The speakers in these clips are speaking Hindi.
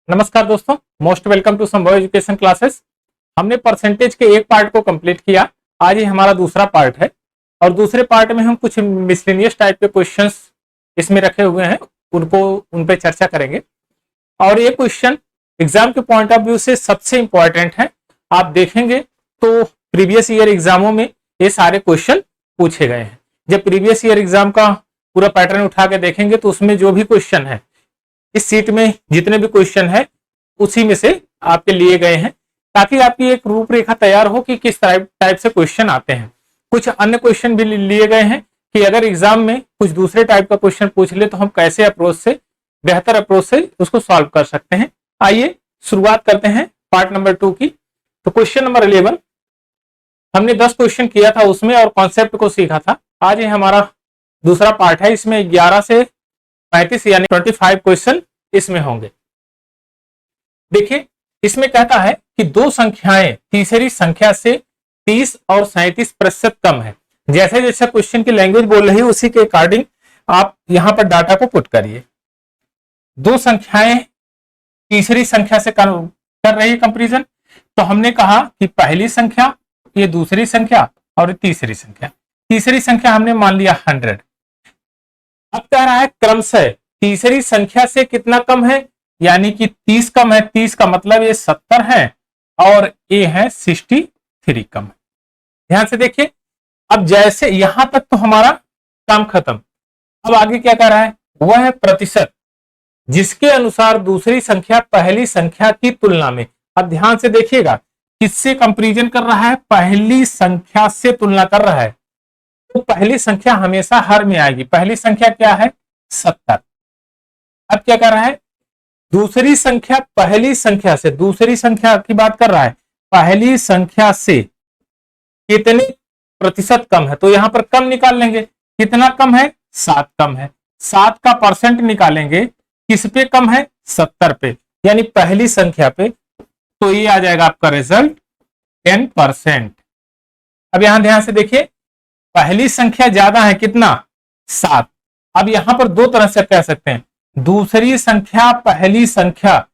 नमस्कार दोस्तों, मोस्ट वेलकम टू संभव एजुकेशन क्लासेस। हमने परसेंटेज के एक पार्ट को कंप्लीट किया। आज ये हमारा दूसरा पार्ट है और दूसरे पार्ट में हम कुछ मिसलेनियस टाइप के क्वेश्चंस इसमें रखे हुए हैं, उन पे चर्चा करेंगे। और ये क्वेश्चन एग्जाम के पॉइंट ऑफ व्यू से सबसे इंपॉर्टेंट है। आप देखेंगे तो प्रीवियस ईयर एग्जामों में ये सारे क्वेश्चन पूछे गए हैं। जब प्रीवियस ईयर एग्जाम का पूरा पैटर्न उठा के देखेंगे तो उसमें जो भी क्वेश्चन है, इस सीट में जितने भी क्वेश्चन है उसी में से आपके लिए गए हैं, ताकि आपकी एक रूपरेखा तैयार हो कि किस टाइप से क्वेश्चन आते हैं। कुछ अन्य क्वेश्चन भी लिए गए हैं कि अगर एग्जाम में कुछ दूसरे टाइप का क्वेश्चन पूछ ले तो हम कैसे अप्रोच से, बेहतर अप्रोच से उसको सॉल्व कर सकते हैं। आइए शुरुआत करते हैं पार्ट नंबर 2 की। तो क्वेश्चन नंबर 11 हमने 10 क्वेश्चन किया था उसमें और कॉन्सेप्ट को सीखा था। आज ये हमारा दूसरा पार्ट है। इसमें 11 से 35 यानी 25 क्वेश्चन इसमें होंगे। देखिए, इसमें कहता है कि दो संख्याएं तीसरी संख्या से 30 और 37% कम है। जैसे जैसे क्वेश्चन की लैंग्वेज बोल रही है उसी के अकॉर्डिंग आप यहां पर डाटा को पुट करिए। दो संख्याएं तीसरी संख्या से कर रही है कंपैरिजन। तो हमने कहा कि पहली संख्या, ये दूसरी संख्या और तीसरी संख्या। तीसरी संख्या हमने मान लिया 100। अब कह रहा है क्रमशः तीसरी संख्या से कितना कम है, यानी कि 30 कम है। 30 का मतलब ये 70 है और ये है 63 कम है। ध्यान से देखिए, अब जैसे यहां तक तो हमारा काम खत्म। अब आगे क्या कह रहा है, वह है प्रतिशत जिसके अनुसार दूसरी संख्या पहली संख्या की तुलना में। अब ध्यान से देखिएगा, किससे कंपैरिजन कर रहा है, पहली संख्या से तुलना कर रहा है। तो पहली संख्या हमेशा हर में आएगी। पहली संख्या क्या है, 70। अब क्या कर रहा है, दूसरी संख्या पहली संख्या से, दूसरी संख्या की बात कर रहा है, पहली संख्या से कितने प्रतिशत कम है। तो यहां पर कम निकाल लेंगे। कितना कम है, 7 कम है। 7 का परसेंट निकालेंगे, किस पे कम है, 70 पे, यानी पहली संख्या पे। तो ये आ जाएगा आपका रिजल्ट 10%। अब यहां ध्यान से देखिए, पहली संख्या ज्यादा है, कितना, 7। अब यहां पर दो तरह से कह सकते हैं, दूसरी संख्या पहली संख्या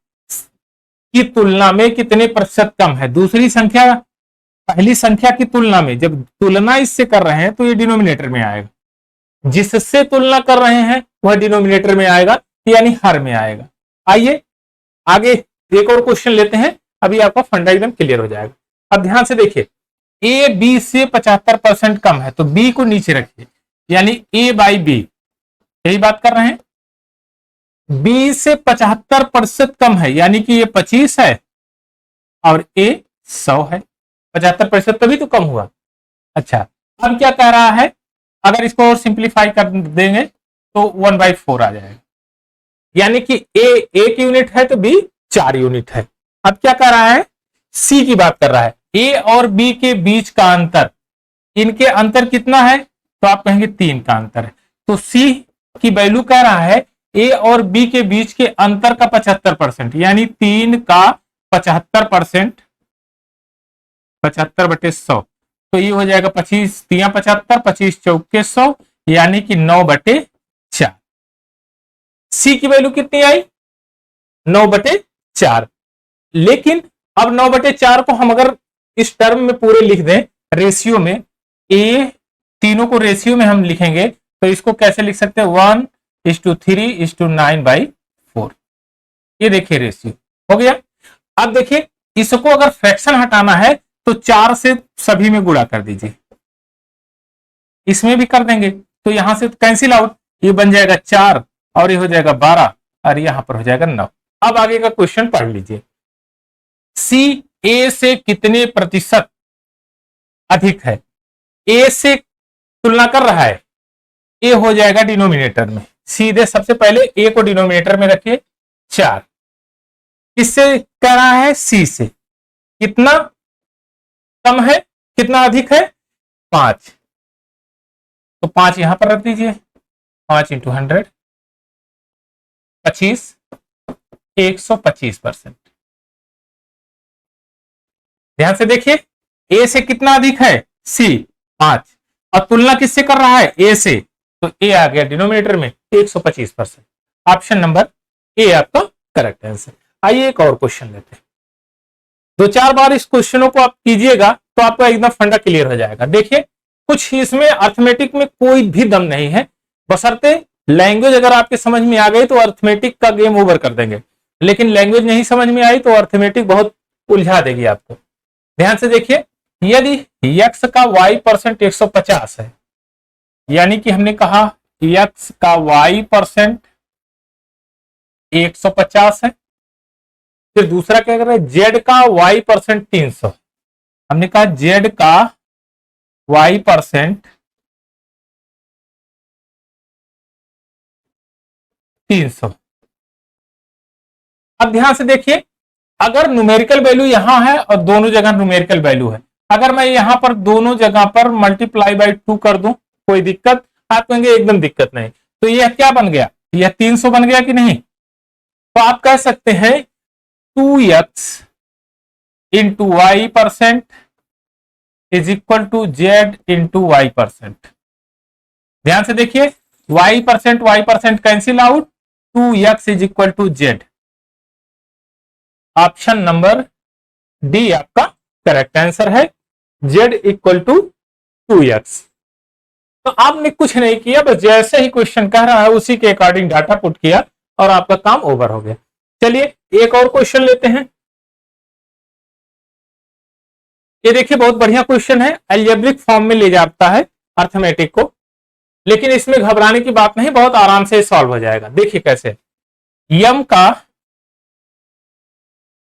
की तुलना में कितने प्रतिशत कम है। दूसरी संख्या पहली संख्या की तुलना में, जब तुलना इससे कर रहे हैं तो ये डिनोमिनेटर में आएगा। जिससे तुलना कर रहे हैं वह डिनोमिनेटर में आएगा, यानी हर में आएगा। आइए आगे एक और क्वेश्चन लेते हैं, अभी आपका फंडा एकदम क्लियर हो जाएगा। अब ध्यान से देखिए, ए बी से 75% कम है, तो बी को नीचे रखिए, यानी ए बाई बी, यही बात कर रहे हैं। बी से 75% कम है, यानी कि ये 25 है और ए 100 है। 75% तभी तो कम हुआ। अच्छा, अब क्या कह रहा है, अगर इसको और सिंप्लीफाई कर देंगे तो 1/4 आ जाएगा, यानी कि ए 1 यूनिट है तो बी 4 यूनिट है। अब क्या कह रहा है, सी की बात कर रहा है, ए और बी के बीच का अंतर, इनके अंतर कितना है, तो आप कहेंगे 3 का अंतर है। तो सी की वैल्यू कह रहा है ए और बी के बीच के अंतर का 75%, यानी 3 का 75%, 75/100। तो ये हो जाएगा 25 3 75, 25 चौके 100, यानी कि 9/4। सी की वैल्यू कितनी आई, 9/4। लेकिन अब 9/4 को हम अगर इस टर्म में पूरे लिख दें, रेशियो में, ए तीनों को रेशियो में हम लिखेंगे तो इसको कैसे लिख सकते हैं, 1:3:9/4। ये देखिए रेशियो हो गया। अब देखिए, इसको अगर फ्रैक्शन हटाना है तो 4 से सभी में गुणा कर दीजिए, इसमें भी कर देंगे तो यहां से कैंसिल आउट, ये बन जाएगा 4 और ये हो जाएगा 12 और यहां पर हो जाएगा 9। अब आगे का क्वेश्चन पढ़ लीजिए, सी ए से कितने प्रतिशत अधिक है। ए से तुलना कर रहा है, ए हो जाएगा डिनोमिनेटर में, सीधे सबसे पहले ए को डिनोमिनेटर में रखिए, 4। किससे कह रहा है, सी से। कितना कम है, कितना अधिक है, 5। तो 5 यहां पर रख दीजिए, 5 × 100, 25, 125%। ध्यान से देखिए, ए से कितना अधिक है, सी 5, और तुलना किससे कर रहा है, ए से, तो ए आ गया डिनोमिनेटर में 125%। ऑप्शन नंबर ए आपका करेक्ट आंसर। आइए एक और क्वेश्चन लेते हैं। 2-4 बार इस क्वेश्चनों को आप कीजिएगा तो आपका एकदम फंडा क्लियर हो जाएगा। देखिए कुछ इसमें अर्थमेटिक में कोई भी दम नहीं है, बशर्ते लैंग्वेज अगर आपके समझ में आ गई तो अर्थमेटिक का गेम ओवर कर देंगे, लेकिन लैंग्वेज नहीं समझ में आई तो अर्थमेटिक बहुत उलझा देगी आपको। ध्यान से देखिए, यदि x का y% 150 है, यानी कि हमने कहा x का y% 150 है, फिर दूसरा क्या कर रहे हैं, z का y% 300, हमने कहा z का y% 300। अब ध्यान से देखिए, अगर न्यूमेरिकल वैल्यू यहां है और दोनों जगह न्यूमेरिकल वैल्यू है, अगर मैं यहां पर दोनों जगह पर मल्टीप्लाई बाई 2 कर दूं, कोई दिक्कत? आप कहेंगे एकदम दिक्कत नहीं। तो यह क्या बन गया, यह 300 बन गया कि नहीं? तो आप कह सकते हैं 2x into y% is equal to z into y%। ध्यान से देखिए, y% cancel out, 2x is equal to z। Option number D आपका करेक्ट आंसर है, z इक्वल टू 2x। तो आपने कुछ नहीं किया, बस जैसे ही क्वेश्चन कह रहा है उसी के अकॉर्डिंग डाटा पुट किया और आपका काम ओवर हो गया। चलिए एक और क्वेश्चन लेते हैं। ये देखिए बहुत बढ़िया क्वेश्चन है, अलजेब्रिक फॉर्म में ले जाता है अर्थमेटिक को, लेकिन इसमें घबराने की बात नहीं, बहुत आराम से सॉल्व हो जाएगा। देखिए कैसे, m का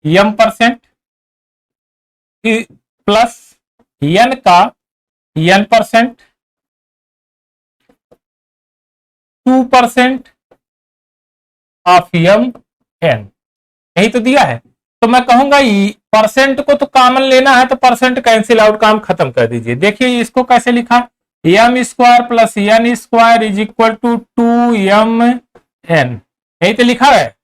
m% प्लस n का n%, 2% ऑफ m n, यही तो दिया है। तो मैं कहूंगा परसेंट को तो कॉमन लेना है, तो परसेंट कैंसिल आउट, काम खत्म कर दीजिए। देखिए इसको कैसे लिखा, m square plus n square is equal to 2mn, यही तो लिखा है।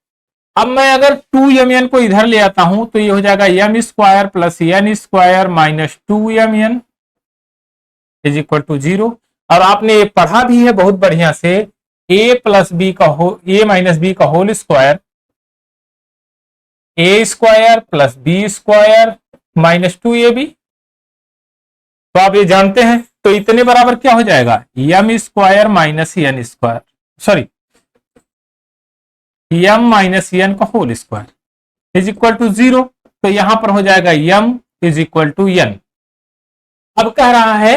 अब मैं अगर 2mn को इधर ले आता हूं तो ये हो जाएगा m square plus n square minus 2mn is equal to 0। और आपने ये पढ़ा भी है बहुत बढ़िया से, a माइनस बी का whole square, a square plus b square minus 2ab। तो आप ये जानते हैं, तो इतने बराबर क्या हो जाएगा, m square minus n square, sorry m minus n का whole square is equal to 0। तो यहां पर हो जाएगा m is equal to n। अब कह रहा है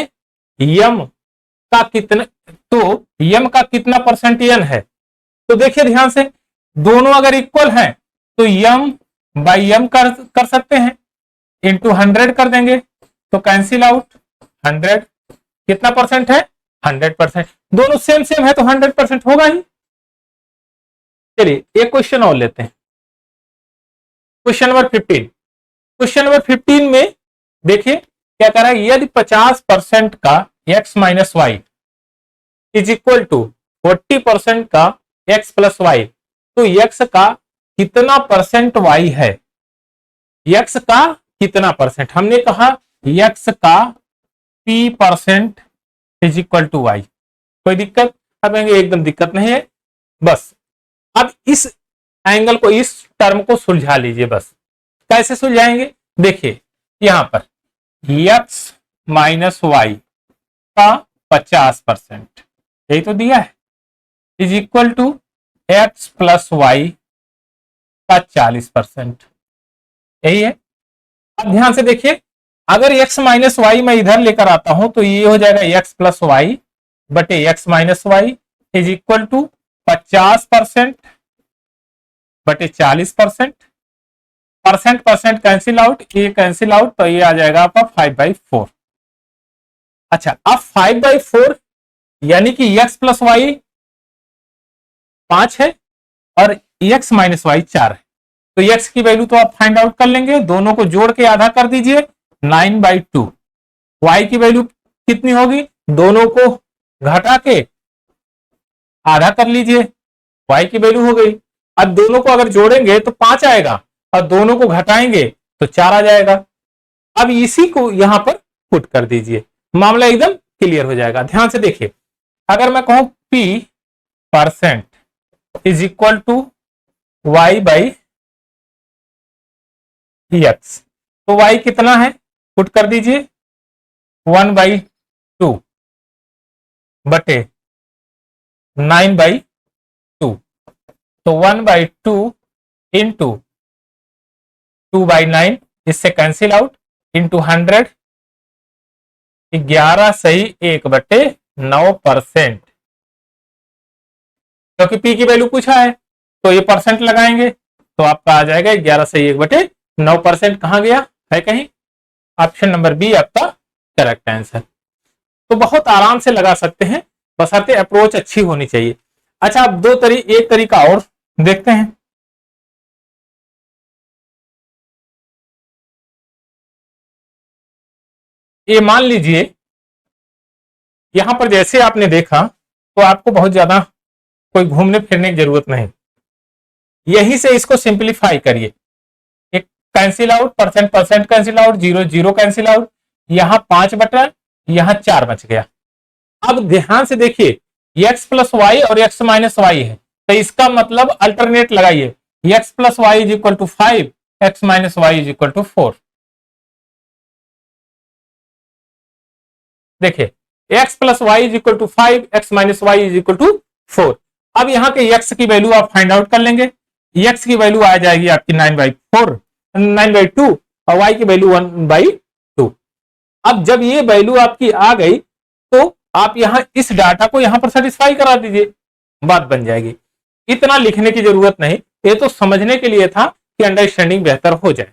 m का कितना, तो m का कितना परसेंट n है। तो देखिए ध्यान से, दोनों अगर इक्वल हैं तो m बाई m कर सकते हैं, इंटू 100 कर देंगे तो कैंसिल आउट, 100 कितना परसेंट है, 100%। दोनों सेम सेम है तो 100% होगा ही। चलिए एक क्वेश्चन और लेते हैं, क्वेश्चन नंबर 15। क्वेश्चन नंबर 15 में देखिए क्या कर रहा है, यदि 50% का x minus Y is equal to 40% का x प्लस वाई, तो x का कितना परसेंट y है, x का कितना परसेंट? हमने कहा x का p% is equal to y। कोई दिक्कत? अब एकदम दिक्कत नहीं है, बस अब इस एंगल को, इस टर्म को सुलझा लीजिए। बस कैसे सुलझाएंगे, देखिए यहां पर x माइनस वाई का 50%, यही तो दिया है, is equal to x plus Y का 40%, यही है। अब ध्यान से देखिए, अगर x माइनस वाई मैं इधर लेकर आता हूं तो ये हो जाएगा x प्लस वाई बटे x minus Y is equal to 50% बटे 40%, परसेंट कैंसिल आउट, ये कैंसिल आउट, तो ये आ जाएगा आपका 5/4। अच्छा, अब 5/4 यानी कि x प्लस वाई 5 है और x माइनस वाई 4 है, तो x की वैल्यू तो आप फाइंड आउट कर लेंगे, दोनों को जोड़ के आधा कर दीजिए, 9/2। y की वैल्यू कितनी होगी, दोनों को घटा के आधा कर लीजिए, y की वैल्यू हो गई। अब दोनों को अगर जोड़ेंगे तो 5 आएगा और दोनों को घटाएंगे तो 4 आ जाएगा। अब इसी को यहां पर पुट कर दीजिए, मामला एकदम क्लियर हो जाएगा। ध्यान से देखिए, अगर मैं कहूं p% is equal to y by x। तो y कितना है, पुट कर दीजिए 1/2 बटे 9/2। तो 1/2 इंटू 2/9, इससे कैंसिल आउट, इंटू 100, 11 सही 1/9%। क्योंकि p की वैल्यू पूछा है तो ये परसेंट लगाएंगे, तो आपका आ जाएगा 11 सही 1/9%। कहां गया है कहीं, ऑप्शन नंबर बी आपका करेक्ट आंसर। तो बहुत आराम से लगा सकते हैं, बशर्ते अप्रोच अच्छी होनी चाहिए। अच्छा, अब एक तरीका और देखते हैं। ये मान लीजिए यहां पर जैसे आपने देखा, तो आपको बहुत ज्यादा कोई घूमने फिरने की जरूरत नहीं, यहीं से इसको सिंप्लीफाई करिए। एक cancel out, percent percent cancel out, zero zero cancel out, यहां 5 बटा, यहां 4 बच गया। अब ध्यान से देखिए, x प्लस वाई और x माइनस वाई है, तो इसका मतलब अल्टरनेट लगाइए, x plus Y is equal to 5, x minus Y is equal to 4। देखिए x plus Y is equal to 5, x minus Y is equal to 4। अब यहाँ के x की वैल्यू आप फाइंड आउट कर लेंगे, x की वैल्यू आ जाएगी आपकी 9/2 और y की वैल्यू 1/2। अब जब ये वैल्यू आपकी आ गई, तो आप यहां इस डाटा को यहां पर सेटिस्फाई करा दीजिए, बात बन जाएगी। इतना लिखने की जरूरत नहीं, ये तो समझने के लिए था कि अंडरस्टैंडिंग बेहतर हो जाए।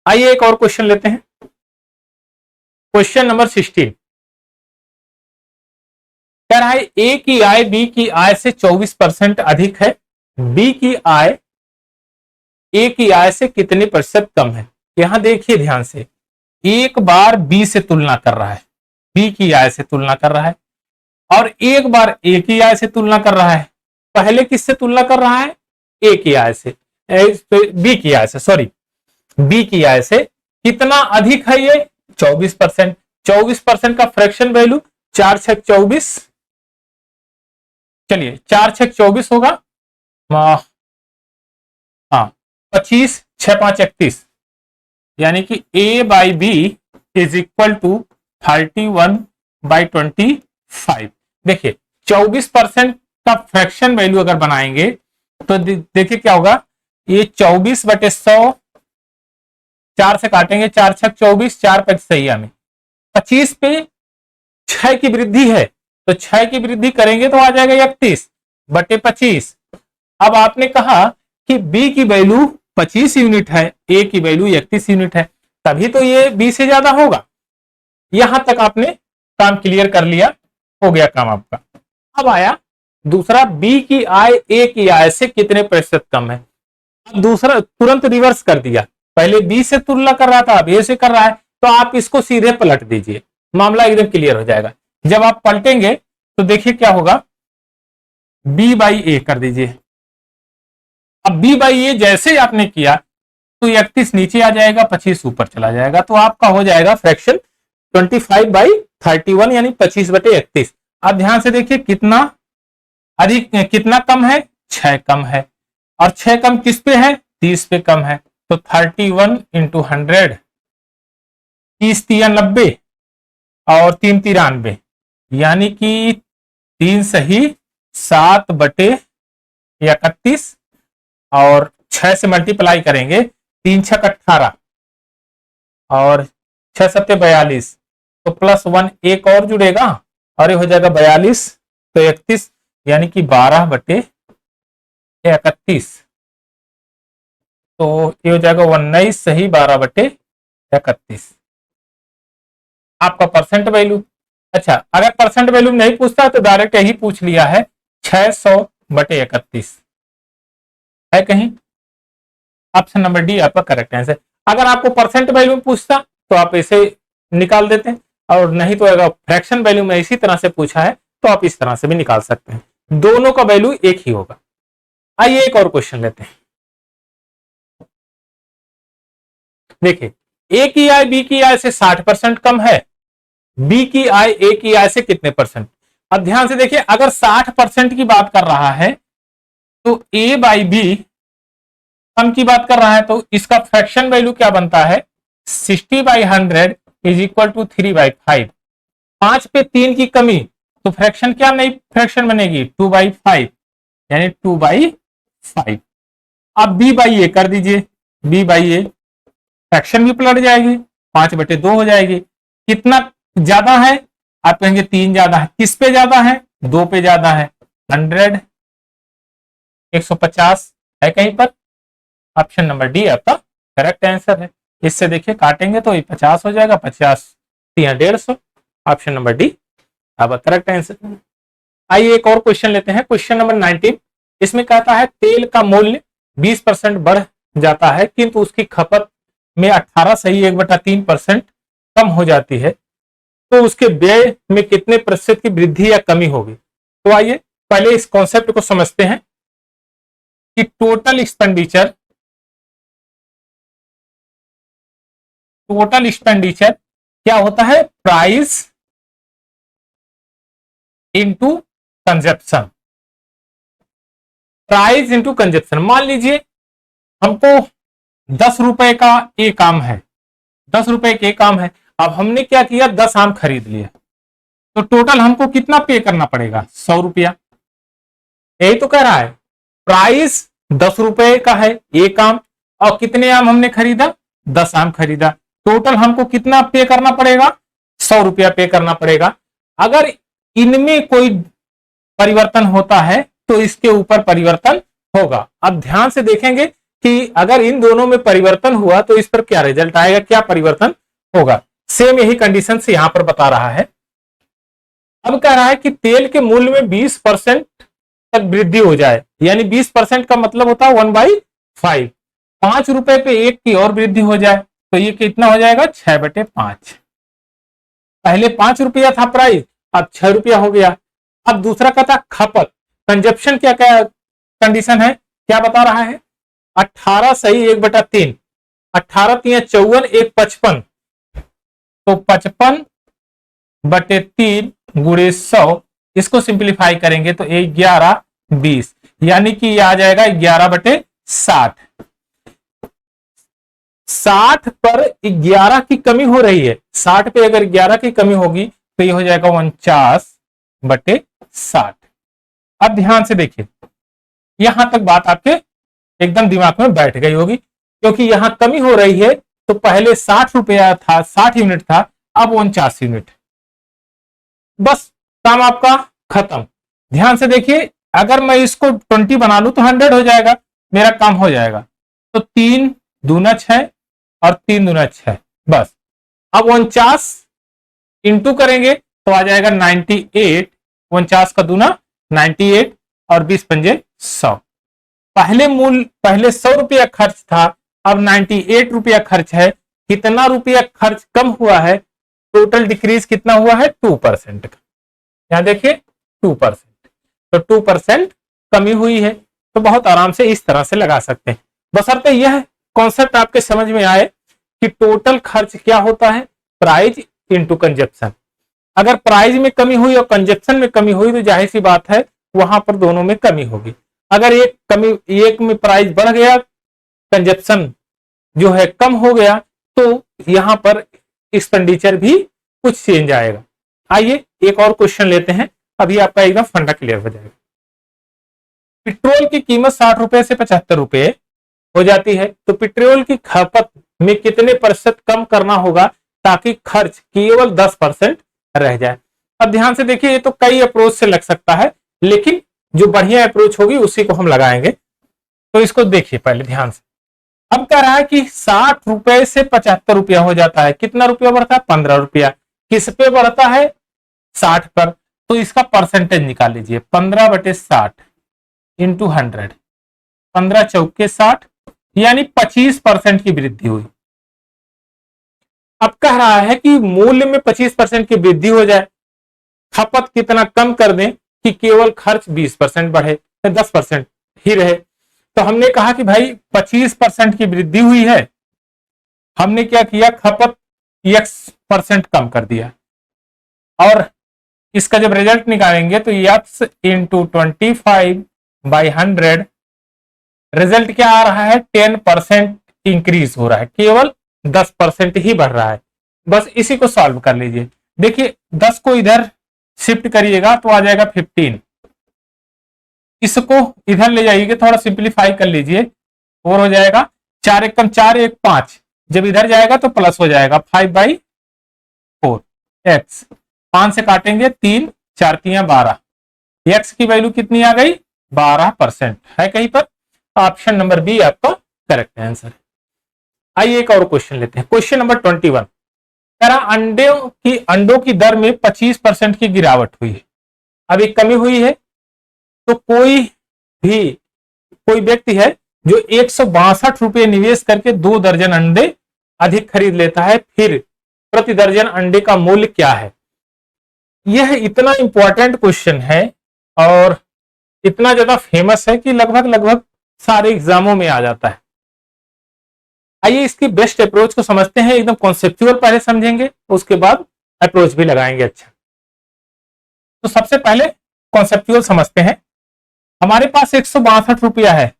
आइए एक और क्वेश्चन लेते हैं, क्वेश्चन नंबर 16। कह रहा है ए की आय बी की आय से 24% अधिक है, बी की आय ए की आय से कितने प्रतिशत कम है। यहां देखिए ध्यान से, एक बार बी से तुलना कर रहा है, बी की आय से तुलना कर रहा है, और एक बार ए की आय से तुलना कर रहा है। पहले किससे तुलना कर रहा है, ए की आय से, बी की आय से, सॉरी बी की आय से कितना अधिक है ये, 24%। 24% का फ्रैक्शन वैल्यू 4 छक 24, चलिए 4 छक 24 होगा, हाँ 25, 6 5 31, यानी कि A by B is equal to 31/25। देखिए 24% का फ्रैक्शन वैल्यू अगर बनाएंगे तो देखिए क्या होगा, ये 24/100, 4 से काटेंगे, 4 छक 24, 4 5 सही हमें 25 पे 6 की वृद्धि है, तो 6 की वृद्धि करेंगे तो आ जाएगा 31/25। अब आपने कहा कि बी की वैल्यू 25 यूनिट है, ए की वैल्यू 31 यूनिट है, तभी तो ये बी से ज्यादा होगा। यहां तक आपने काम क्लियर कर लिया, हो गया काम आपका। अब आया दूसरा, बी की आय ए की आय से कितने प्रतिशत कम है। अब दूसरा तुरंत रिवर्स कर दिया, पहले बी से तुलना कर रहा था, अब ए से कर रहा है, तो आप इसको सीधे पलट दीजिए, मामला एकदम क्लियर हो जाएगा। जब आप पलटेंगे तो देखिए क्या होगा, बी बाई ए कर दीजिए। अब बी बाई ए जैसे ही आपने किया तो 31 नीचे आ जाएगा, 25 ऊपर चला जाएगा, तो आपका हो जाएगा फ्रैक्शन 25/31, यानी 25/31। अब ध्यान से देखिए कितना अधिक, कितना कम है, 6 कम है, और 6 कम किस पे है, 30 पे कम है, तो 31 इंटू 100, 30 3 90 और 3 93, यानी कि 3 सही 7/31, और 6 से मल्टीप्लाई करेंगे, 3 छक 18 और 6 सत्ते 42, तो +1 एक और जुड़ेगा और ये हो जाएगा 42, तो 31, यानी कि 12/31, तो ये हो जाएगा 19 सही 12/31 आपका परसेंट वैल्यू। अच्छा, अगर परसेंट वैल्यू नहीं पूछता तो डायरेक्ट यही पूछ लिया है, 600/31 है कहीं, ऑप्शन नंबर डी आपका करेक्ट आंसर। अगर आपको परसेंट वैल्यू पूछता तो आप इसे निकाल देते हैं, और नहीं तो अगर फ्रैक्शन वैल्यू में इसी तरह से पूछा है तो आप इस तरह से भी निकाल सकते हैं, दोनों का वैल्यू एक ही होगा। आइए एक और क्वेश्चन लेते हैं। देखिए, ए की आय बी की आय से 60% कम है, बी की आय ए की आय से कितने परसेंट। अब ध्यान से देखिए, अगर 60% की बात कर रहा है तो ए बाई बी कम की बात कर रहा है, तो इसका फ्रैक्शन वैल्यू क्या बनता है, 60/100 इज इक्वल टू 3/5। 5 पे 3 की कमी, तो फ्रैक्शन क्या नई फ्रैक्शन बनेगी, 2/5, यानी 2/5। अब b/a कर दीजिए, b/a फ्रैक्शन भी पलट जाएगी, 5/2 हो जाएगी। कितना ज्यादा है, आप कहेंगे 3 ज्यादा है। किस पे ज्यादा है, 2 पे ज्यादा है। 100, 150 है कहीं पर, ऑप्शन नंबर डी आपका करेक्ट आंसर है। इससे देखिए काटेंगे तो ये 50 हो जाएगा, 50 या 150, ऑप्शन नंबर डी आपका करेक्ट आंसर। आइए एक और क्वेश्चन लेते हैं, क्वेश्चन नंबर 19। इसमें कहता है तेल का मूल्य 20% बढ़ जाता है किंतु उसकी खपत में 18 (1/3% कम हो जाती है, तो उसके व्यय में कितने प्रतिशत की वृद्धि या कमी होगी। तो आइए पहले इस कॉन्सेप्ट को समझते हैं कि टोटल एक्सपेंडिचर क्या होता है, price into consumption. Price into consumption, मान लीजिए हमको 10 रुपए का एक आम है, 10 रुपए के एक आम है। अब हमने क्या किया, 10 आम खरीद लिए, तो टोटल हमको कितना पे करना पड़ेगा, 100 रुपया। यही तो कह रहा है, प्राइस 10 रुपए का है एक आम, और कितने आम हमने खरीदा, 10 आम खरीदा। टोटल हमको कितना पे करना पड़ेगा, 100 रुपया पे करना पड़ेगा। अगर इनमें कोई परिवर्तन होता है तो इसके ऊपर परिवर्तन होगा। अब ध्यान से देखेंगे कि अगर इन दोनों में परिवर्तन हुआ तो इस पर क्या रिजल्ट आएगा, क्या परिवर्तन होगा। सेम यही कंडीशन से यहां पर बता रहा है। अब कह रहा है कि तेल के मूल्य में 20% तक वृद्धि हो जाए, यानी 20% का मतलब होता है 1/5। 5 रुपए पे एक की और वृद्धि हो जाए तो ये कितना हो जाएगा, 6/5। पहले 5 रुपया था प्राइस, अब 6 रुपया हो गया। अब दूसरा कहता खपत, कंजप्शन क्या क्या कंडीशन है, क्या बता रहा है, 18 (1/3, 18 × 54 1 55, तो 55/3 × 100, इसको सिंप्लीफाई करेंगे तो 11/20, यानी कि यह आ जाएगा 11/60। 60 पर 11 की कमी हो रही है, 60 पे अगर 11 की कमी होगी तो ये हो जाएगा 49/60। अब ध्यान से देखिए, यहां तक बात आपके एकदम दिमाग में बैठ गई होगी, क्योंकि यहां कमी हो रही है। तो पहले 60 रुपया था, 60 यूनिट था, अब 49 यूनिट, बस काम आपका खत्म। ध्यान से देखिए, अगर मैं इसको 20 बना लूं तो 100 हो जाएगा, मेरा काम हो जाएगा। तो 3 दूना 6 और 3 दूना 6, बस। अब 49 इंटू करेंगे तो आ जाएगा 98, 49 का दूना 98 और 20 पंजे 100। पहले 100 रुपया खर्च था, अब 98 रुपया खर्च है। कितना रुपया खर्च कम हुआ है, टोटल डिक्रीज कितना हुआ है, 2% का। यहां देखिए 2%, तो 2% कमी हुई है। तो बहुत आराम से इस तरह से लगा सकते हैं, बशर्ते यह कॉन्सेप्ट आपके समझ में आए कि टोटल खर्च क्या होता है, प्राइस इंटू कंजप्शन। अगर प्राइस में कमी हुई और कंजप्शन में कमी हुई तो जाहिर सी बात है वहां पर दोनों में कमी होगी। अगर एक में प्राइस बढ़ गया, कंजप्शन जो है कम हो गया, तो यहां पर एक्सपेंडिचर भी कुछ चेंज आएगा। आइए एक और क्वेश्चन लेते हैं, अभी आपका एकदम फंडा क्लियर हो जाएगा। पेट्रोल की कीमत 60 रुपए से 75 रुपए हो जाती है, तो पेट्रोल की खपत में कितने प्रतिशत कम करना होगा ताकि खर्च केवल 10% रह जाए। अब ध्यान से देखिए, ये तो कई अप्रोच से लग सकता है, लेकिन जो बढ़िया अप्रोच होगी उसी को हम लगाएंगे। तो इसको देखिए पहले ध्यान से। अब कह रहा है कि 60 रुपए से 75 रुपया हो जाता है, कितना रुपया बढ़ता है, 15 रुपया। किस पे बढ़ता है, 60 पर, तो इसका परसेंटेज निकाल लीजिए, 15/60 इंटू 100, 15 चौके 60, यानी 25% की वृद्धि हुई। अब कह रहा है कि मूल्य में 25% की वृद्धि हो जाए, खपत कितना कम कर दें कि केवल खर्च 20% बढ़े, 10% ही रहे। तो हमने कहा कि भाई 25% की वृद्धि हुई है, हमने क्या किया, खपत x% कम कर दिया, और इसका जब रिजल्ट निकालेंगे तो x इंटू 25/100 रिजल्ट क्या आ रहा है, 10% इंक्रीज हो रहा है, केवल 10% ही बढ़ रहा है। बस इसी को सॉल्व कर लीजिए। देखिए 10 को इधर शिफ्ट करिएगा तो आ जाएगा 15, इसको इधर ले जाइए, थोड़ा सिंप्लीफाई कर लीजिए और हो जाएगा 4 एक कम 4 1 5, जब इधर जाएगा तो प्लस हो जाएगा 5/4 एक्स, 5 से काटेंगे 3 4 3 12, एक्स की वैल्यू कितनी आ गई 12% है कहीं पर। ऑप्शन नंबर बी आपका करेक्ट आंसर है। आइए एक और क्वेश्चन लेते हैं, क्वेश्चन नंबर 21। अंडों की दर में 25% की गिरावट हुई है, अभी कमी हुई है, तो कोई व्यक्ति है जो 162 रुपये निवेश करके 2 दर्जन अंडे अधिक खरीद लेता है, फिर प्रति दर्जन अंडे का मूल्य क्या है। यह इतना इंपॉर्टेंट क्वेश्चन है और इतना ज्यादा फेमस है कि लगभग सारे एग्जामों में आ जाता है। आइए इसकी बेस्ट अप्रोच को समझते हैं, एकदम कॉन्सेप्चुअल पहले समझेंगे, उसके बाद अप्रोच भी लगाएंगे। अच्छा, तो सबसे पहले कॉन्सेप्चुअल समझते हैं। हमारे पास 162 रुपया है,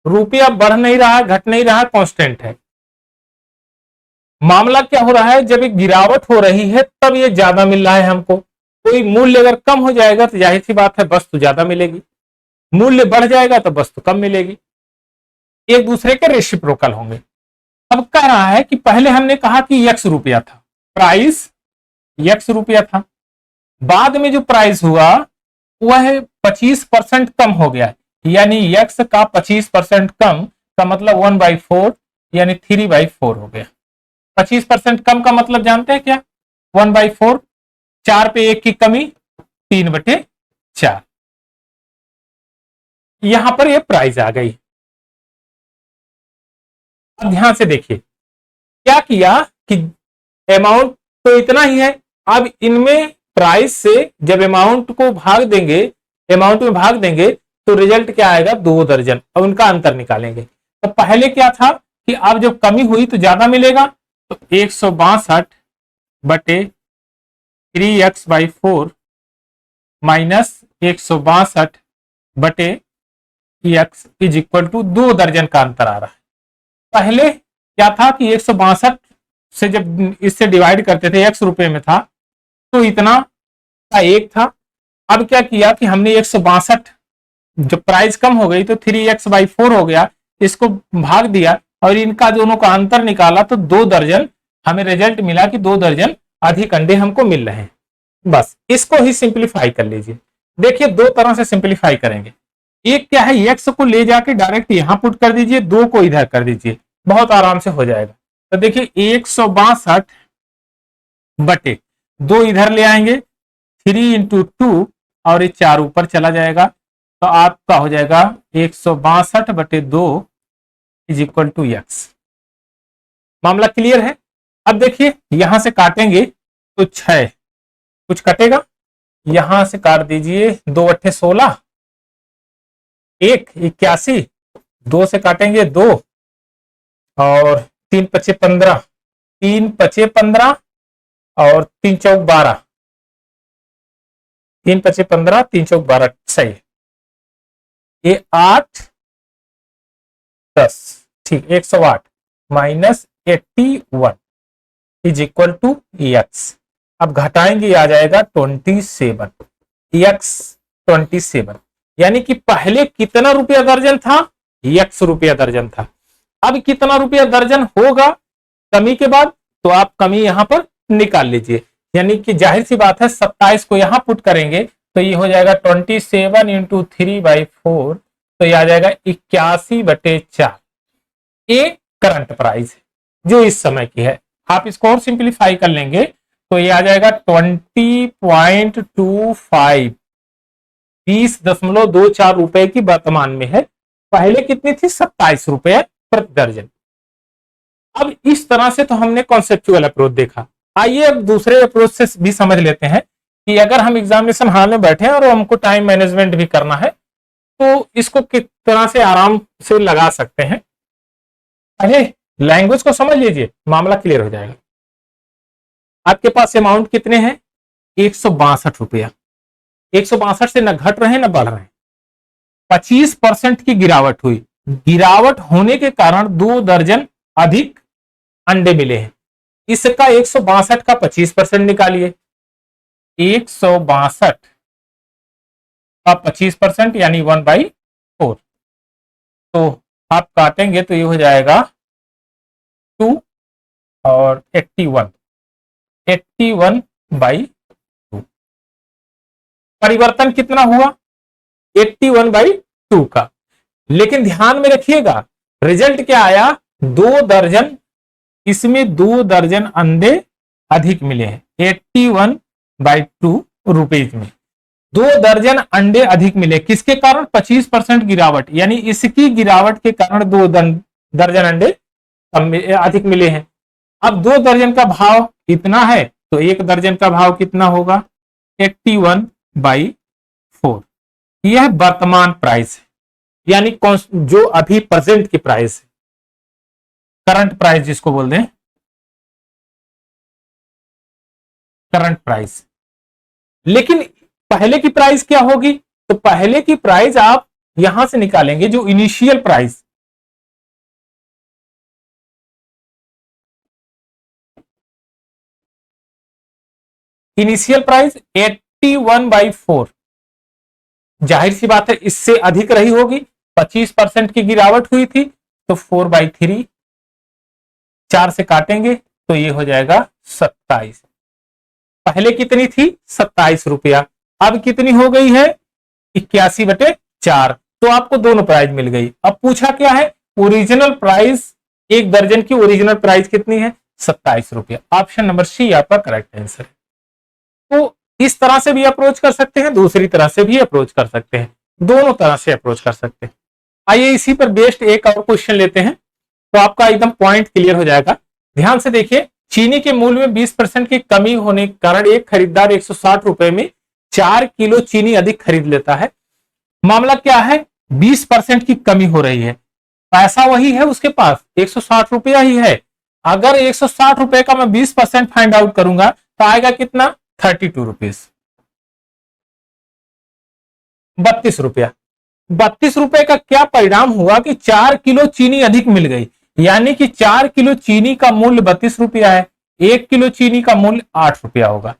रुपया बढ़ नहीं रहा, घट नहीं रहा, कांस्टेंट है। मामला क्या हो रहा है, जब एक गिरावट हो रही है तब ये ज्यादा मिल रहा है हमको। कोई मूल्य अगर कम हो जाएगा तो जाहिर सी बात है वस्तु ज्यादा मिलेगी, मूल्य बढ़ जाएगा तो वस्तु कम मिलेगी, एक दूसरे के रेसिप्रोकल होंगे। अब कह रहा है कि पहले हमने कहा कि x रुपया था, प्राइस x रुपया था, बाद में जो प्राइस हुआ वह 25% कम हो गया, यानी x का 25% कम का मतलब 1/4 यानी 3/4 हो गया। 25% कम का मतलब जानते हैं क्या, 1/4, 4 पे 1 की कमी 3/4, यहां पर यह प्राइस आ गई। अब ध्यान से देखिए क्या किया कि अमाउंट तो इतना ही है, अब इनमें प्राइस से जब अमाउंट में भाग देंगे तो रिजल्ट क्या आएगा 2 दर्जन, और उनका अंतर निकालेंगे। तो पहले क्या था कि अब जब कमी हुई तो ज्यादा मिलेगा, तो 162/3x/4 minus 162/x is equal to 2 दर्जन का अंतर आ रहा है। पहले क्या था कि 162 से जब इससे डिवाइड करते थे, x रुपए में था तो इतना का 1 था। अब क्या किया कि हमने 162, जब प्राइस कम हो गई तो 3x/4 हो गया, इसको भाग दिया और इनका दोनों का अंतर निकाला तो 2 दर्जन हमें रिजल्ट मिला कि 2 दर्जन अधिक अंडे हमको मिल रहे हैं। बस इसको ही सिंप्लीफाई कर लीजिए। देखिए 2 तरह से सिंप्लीफाई करेंगे, एक क्या है x को ले जाके डायरेक्ट यहां पुट कर दीजिए, 2 को इधर कर दीजिए, बहुत आराम से हो जाएगा। तो देखिए 162/2 इधर ले आएंगे, 3 × 2 और ये 4 ऊपर चला जाएगा, तो आपका हो जाएगा 162/2 इज इक्वल टू x। मामला क्लियर है। अब देखिए यहां से काटेंगे तो 6 कुछ कटेगा, यहां से काट दीजिए, 2 × 8 = 16, 1 81, 2 से काटेंगे 2 और 3 × 5 = 15, 3 × 5 = 15 और 3 × 4 = 12, 3 × 5 = 15, 3 × 4 = 12, सही है। ये 8 10 ठीक, 108 minus 81 is equal to x। अब घटाएंगे आ जाएगा 27, x 27, यानी कि पहले कितना रुपया दर्जन था, x रुपया दर्जन था। अब कितना रुपया दर्जन होगा कमी के बाद, तो आप कमी यहां पर निकाल लीजिए, यानी कि जाहिर सी बात है 27 को यहां पुट करेंगे तो ये हो जाएगा 27 × 3/4, तो ये आ जाएगा 81/4। ये करंट प्राइस है जो इस समय की है। आप इसको और सिंप्लीफाई कर लेंगे तो ये आ जाएगा 20.25, 20.24 रुपए की वर्तमान में है, पहले कितनी थी 27 रुपए प्रति दर्जन। अब इस तरह से तो हमने कॉन्सेप्चुअल अप्रोच देखा। आइए अब दूसरे अप्रोच से भी समझ लेते हैं कि अगर हम एग्जामिनेशन हॉल में बैठे हैं और हमको टाइम मैनेजमेंट भी करना है तो इसको किस तरह से आराम से लगा सकते हैं। पहले लैंग्वेज को समझ लीजिए, मामला क्लियर हो जाएगा। आपके पास अमाउंट कितने हैं, 162 रुपया, 162 से न घट रहे न बढ़ रहे हैं, 25% की गिरावट हुई, गिरावट होने के कारण 2 दर्जन अधिक अंडे मिले हैं। इसका 162 का 25% निकालिए। 162 का 25% यानी 1/4। तो आप काटेंगे तो ये हो जाएगा 2 और 81, 81/2। परिवर्तन कितना हुआ? 81/2 का। लेकिन ध्यान में रखिएगा रिजल्ट क्या आया? 2 दर्जन, इसमें 2 दर्जन अंडे अधिक मिले हैं। 81/2 रुपीज में 2 दर्जन अंडे अधिक मिले। किसके कारण? 25% गिरावट, यानी इसकी गिरावट के कारण 2 दर्जन अंडे अधिक मिले हैं। अब 2 दर्जन का भाव इतना है तो 1 दर्जन का भाव कितना होगा? 81/4। यह वर्तमान प्राइस है, यानी जो अभी प्रेजेंट की प्राइस है, करंट प्राइस जिसको बोल दें, करंट प्राइस। लेकिन पहले की प्राइस क्या होगी? तो पहले की प्राइस आप यहां से निकालेंगे जो इनिशियल प्राइस, इनिशियल प्राइस 81/4। जाहिर सी बात है इससे अधिक रही होगी। 25% की गिरावट हुई थी तो 4/3, 4 से काटेंगे तो ये हो जाएगा 27। पहले कितनी थी? 27 रुपया। अब कितनी हो गई है? 81/4। तो आपको दोनों प्राइस मिल गई। अब पूछा क्या है? ओरिजिनल प्राइस, 1 दर्जन की ओरिजिनल प्राइस कितनी है? 27 रुपया। ऑप्शन नंबर सी आपका करेक्ट आंसर है। तो इस तरह से भी अप्रोच कर सकते हैं, दूसरी तरह से भी अप्रोच कर सकते हैं, दोनों तरह से अप्रोच कर सकते हैं। आइए इसी पर बेस्ड एक और क्वेश्चन लेते हैं तो आपका एकदम पॉइंट क्लियर हो जाएगा। ध्यान से देखिए, चीनी के मूल्य में 20% की कमी होने के कारण एक खरीदार 160 रुपए में 4 किलो चीनी अधिक खरीद लेता है। मामला क्या है? 20% की कमी हो रही है, पैसा वही है उसके पास, 160 रुपया ही है। अगर 160 रुपए का मैं 20% फाइंड आउट करूंगा तो आएगा कितना? 32 रुपीज, 32 रुपया। 32 रुपए का क्या परिणाम हुआ कि 4 किलो चीनी अधिक मिल गई, यानी कि 4 किलो चीनी का मूल्य 32 रुपया है, 1 किलो चीनी का मूल्य 8 रुपया होगा।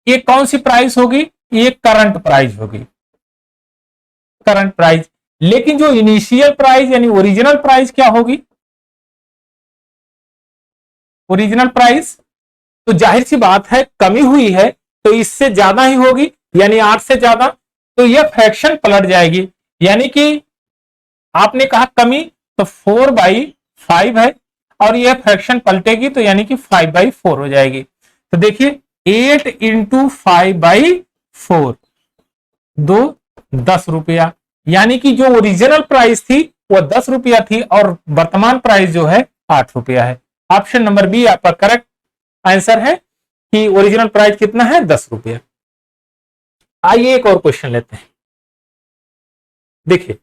ये कौन सी प्राइस होगी? ये करंट प्राइस होगी, करंट प्राइस। लेकिन जो इनिशियल प्राइस यानी ओरिजिनल प्राइस क्या होगी? ओरिजिनल प्राइस तो जाहिर सी बात है कमी हुई है तो इससे ज्यादा ही होगी, यानी 8 से ज्यादा। तो यह फ्रैक्शन पलट जाएगी, यानी कि आपने कहा कमी तो 4/5 है और यह फ्रैक्शन पलटेगी तो यानी कि 5/4 हो जाएगी। तो देखिए 8 इंटू 5/4, 10 रुपया, यानी कि जो ओरिजिनल प्राइस थी वो 10 रुपया थी और वर्तमान प्राइस जो है 8 रुपया है। ऑप्शन नंबर बी आपका करेक्ट आंसर है कि ओरिजिनल प्राइस कितना है? 10 रुपया। आइए एक और क्वेश्चन लेते हैं। देखिए,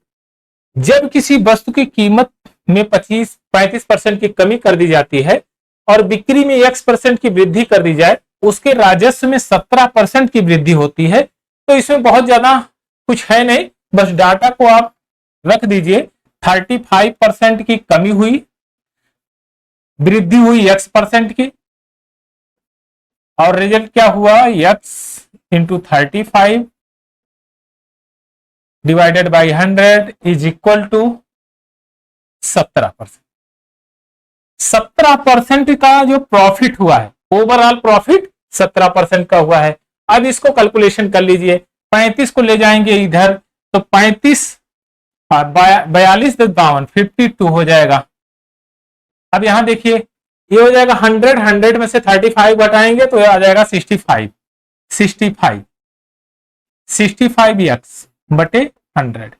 जब किसी वस्तु की कीमत में 35% की कमी कर दी जाती है और बिक्री में X% की वृद्धि कर दी जाए, उसके राजस्व में 17% की वृद्धि होती है। तो इसमें बहुत ज्यादा कुछ है नहीं, बस डाटा को आप रख दीजिए। 35% की कमी हुई, वृद्धि हुई X% की, और रिजल्ट क्या हुआ? X into 35 divided by 100 is equal to 17%। 17% का जो प्रॉफिट हुआ है, ओवरऑल प्रॉफिट 17% का हुआ है। अब इसको कैलकुलेशन कर लीजिए, 35 को ले जाएंगे इधर तो 35 42 52 52 हो जाएगा। अब यहां देखिए ये हो जाएगा 100, 100 में से 35 घटाएंगे तो आ जाएगा 65, 65 65x बटे 100।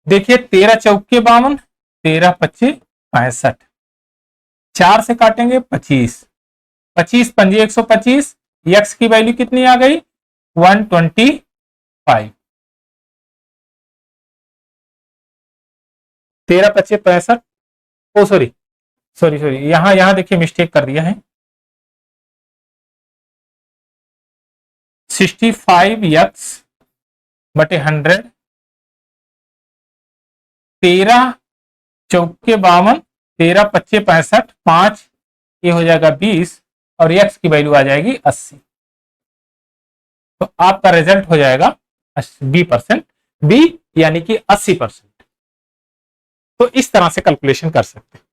देखिए 13 चौके 52, 13 पच्चे 65, 4 से काटेंगे 25, 25 पंजे 125, x की वैल्यू कितनी आ गई? 125। 13 पच्चे 65, ओ सॉरी सॉरी सॉरी, यहां यहां देखिए मिस्टेक कर दिया है। 65x बटे 100 13 चौके 52, 13 पच्चे 65, 5 ये हो जाएगा 20 और x की वैल्यू आ जाएगी 80। तो आपका रिजल्ट हो जाएगा 20%, बी यानी कि 80%। तो इस तरह से कैलकुलेशन कर सकते हैं।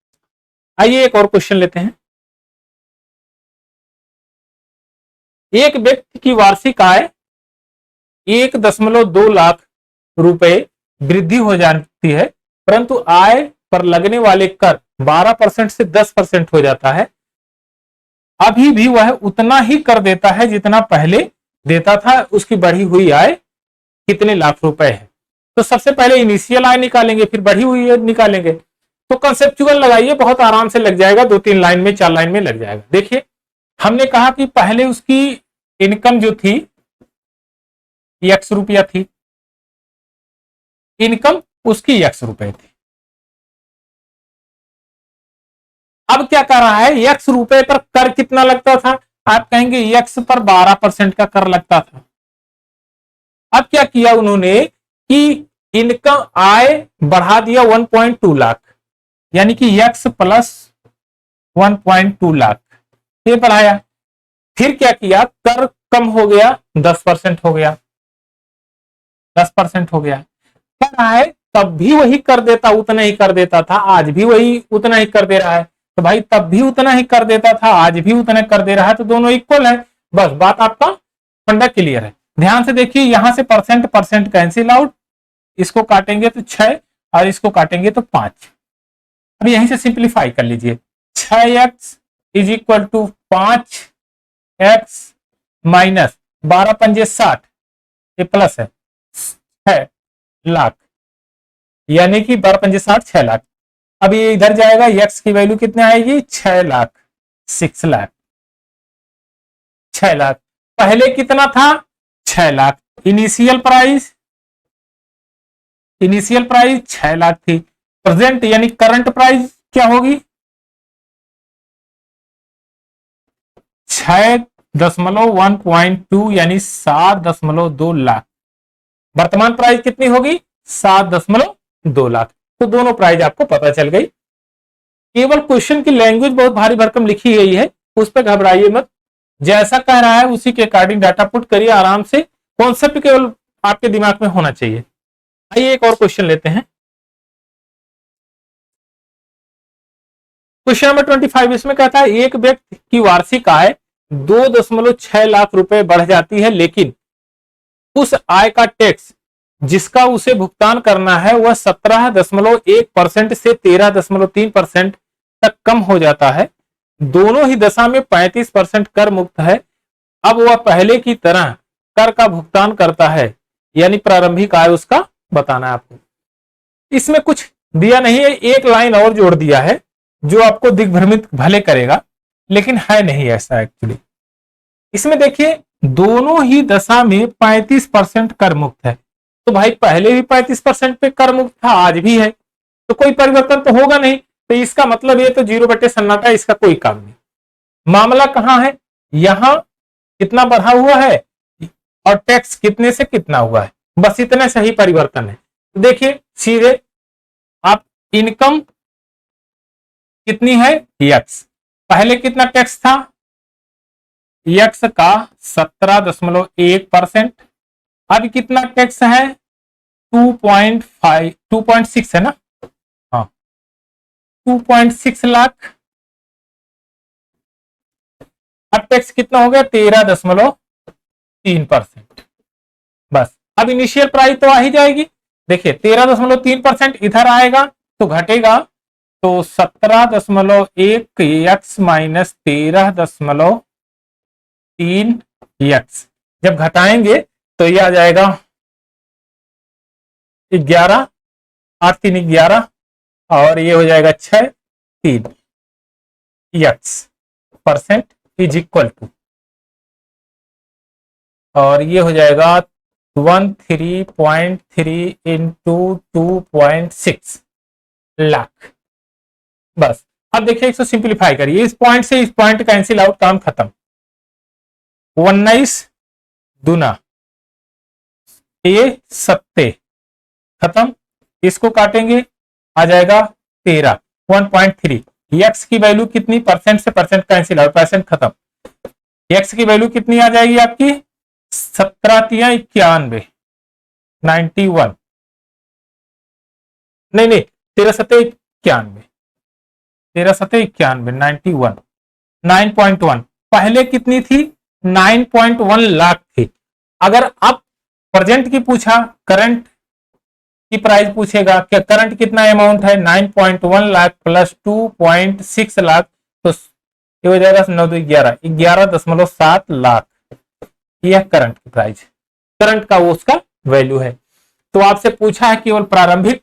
आइए एक और क्वेश्चन लेते हैं। एक व्यक्ति की वार्षिक आय 1.2 लाख रुपए वृद्धि हो जाती है, परंतु आय पर लगने वाले कर 12% से 10% हो जाता है। अभी भी वह उतना ही कर देता है जितना पहले देता था। उसकी बढ़ी हुई आय कितने लाख रुपए है? तो सबसे पहले इनिशियल आय निकालेंगे, फिर बढ़ी हुई आय निकालेंगे। तो कंसेप्चुअल लगाइए, बहुत आराम से लग जाएगा, 2-3 लाइन में 4 लाइन में लग जाएगा। देखिए हमने कहा कि पहले उसकी इनकम जो थी x रुपया थी, इनकम उसकी x रुपए थी। अब क्या कर रहा है, x रुपए पर कर कितना लगता था? आप कहेंगे x पर 12% का कर लगता था। अब क्या किया उन्होंने कि इनकम आय बढ़ा दिया 1.2 लाख, यानी कि x प्लस 1.2 लाख ये बढ़ाया। फिर क्या किया, कर कम हो गया, 10% हो गया, 10% हो गया। क्या रहा है, तब भी वही कर देता, उतना ही कर देता था, आज भी वही उतना ही कर दे रहा है। तो भाई तब भी उतना ही कर देता था, आज भी उतना कर दे रहा है, तो दोनों इक्वल है। बस बात आपका फंडा क्लियर है। ध्यान से देखिए, यहां से परसेंट परसेंट कैंसिल आउट, इसको काटेंगे तो 6 और इसको काटेंगे तो 5। अब यहीं से सिंप्लीफाई कर लीजिए, 6x is equal to 5x minus 12 पंजे 60, ये प्लस है 6 लाख, यानी कि 12 पंजे 60, 6 लाख। अब ये इधर जाएगा, x की वैल्यू कितने आएगी, 6 लाख, 6 लाख, 6 लाख। पहले कितना था, 6 लाख। इनिशियल प्राइस 6 लाख थी। प्रेजेंट यानी करंट प्राइस क्या होगी, 6.1.2 यानी 7.2 लाख। वर्तमान प्राइस कितनी होगी, 7.2 लाख। तो दोनों प्राइस आपको पता चल गई। केवल क्वेश्चन की लैंग्वेज बहुत भारी भरकम लिखी गई है, उस पर घबराइए मत। जैसा कह रहा है उसी के अकॉर्डिंग डाटा पुट करिए आराम से। कॉन्सेप्ट केवल आपके दिमाग में होना चाहिए। आइए एक और क्वेश्चन लेते हैं। क्वेश्चन नंबर 25 इसमें कहता है एक व्यक्ति की वार्षिक आय 2.6 लाख रुपए बढ़ जाती है, लेकिन उस आय का टैक्स जिसका उसे भुगतान करना है वह 17.1% से 13.3% तक कम हो जाता है। दोनों ही दशा में 35% कर मुक्त है। अब वह पहले की तरह कर का भुगतान करता है, यानी प्रारंभिक आय उसका बताना है आपको। इसमें कुछ दिया नहीं है, एक लाइन और जोड़ दिया है जो आपको दिग्भ्रमित भले करेगा, लेकिन है नहीं ऐसा एक्चुअली। इसमें देखिए दोनों ही दशा में 35% कर मुक्त है। तो भाई पहले भी 35% पे कर मुक्त था, आज भी है, तो कोई परिवर्तन तो होगा नहीं। तो इसका मतलब ये तो 0/सन्नाटा, इसका कोई काम नहीं। मामला कहां है, यहां कितना बढ़ा हुआ है और टैक्स कितने से कितना हुआ है, बस इतने से ही परिवर्तन है। तो देखिए सीधे आप इनकम कितनी है, x, पहले कितना टैक्स था, x का 17.1%, अब कितना टैक्स है 2.5 2.6 है ना, हाँ 2.6 लाख। अब टैक्स कितना हो गया 13.3%। बस अब इनिशियल प्राइस तो आ ही जाएगी। देखिए 13.3% इधर आएगा तो घटेगा, तो 17.1 x माइनस 13.3 x, जब घटाएंगे तो ये आ जाएगा 11, 8 3 11 और ये हो जाएगा 6 3 x percent is equal to, और ये हो जाएगा 13.3 इंटू 2.6 लाख। बस अब देखिए इसको सिंप्लीफाई करिए, इस पॉइंट से इस पॉइंट कैंसिल आउट, काम खत्म। 19 दूना ये 70 खत्म, इसको काटेंगे आ जाएगा 13, 1.3। एक्स की वैल्यू कितनी, परसेंट से परसेंट कैंसिल और परसेंट खत्म, एक्स की वैल्यू कितनी आ जाएगी आपकी 17×91, 91, नहीं 13×91, 13×91, 91, 9.1। पहले कितनी थी, 9.1 लाख थी। अगर अब प्रेजेंट की पूछा, करंट की प्राइस पूछेगा कि करंट कितना अमाउंट है, 9.1 लाख प्लस 2.6 लाख, तो ये हो जाएगा 9 2 11, 11.7 लाख। यह करंट की प्राइस, करंट का वो उसका वैल्यू है। तो आपसे पूछा है केवल प्रारंभिक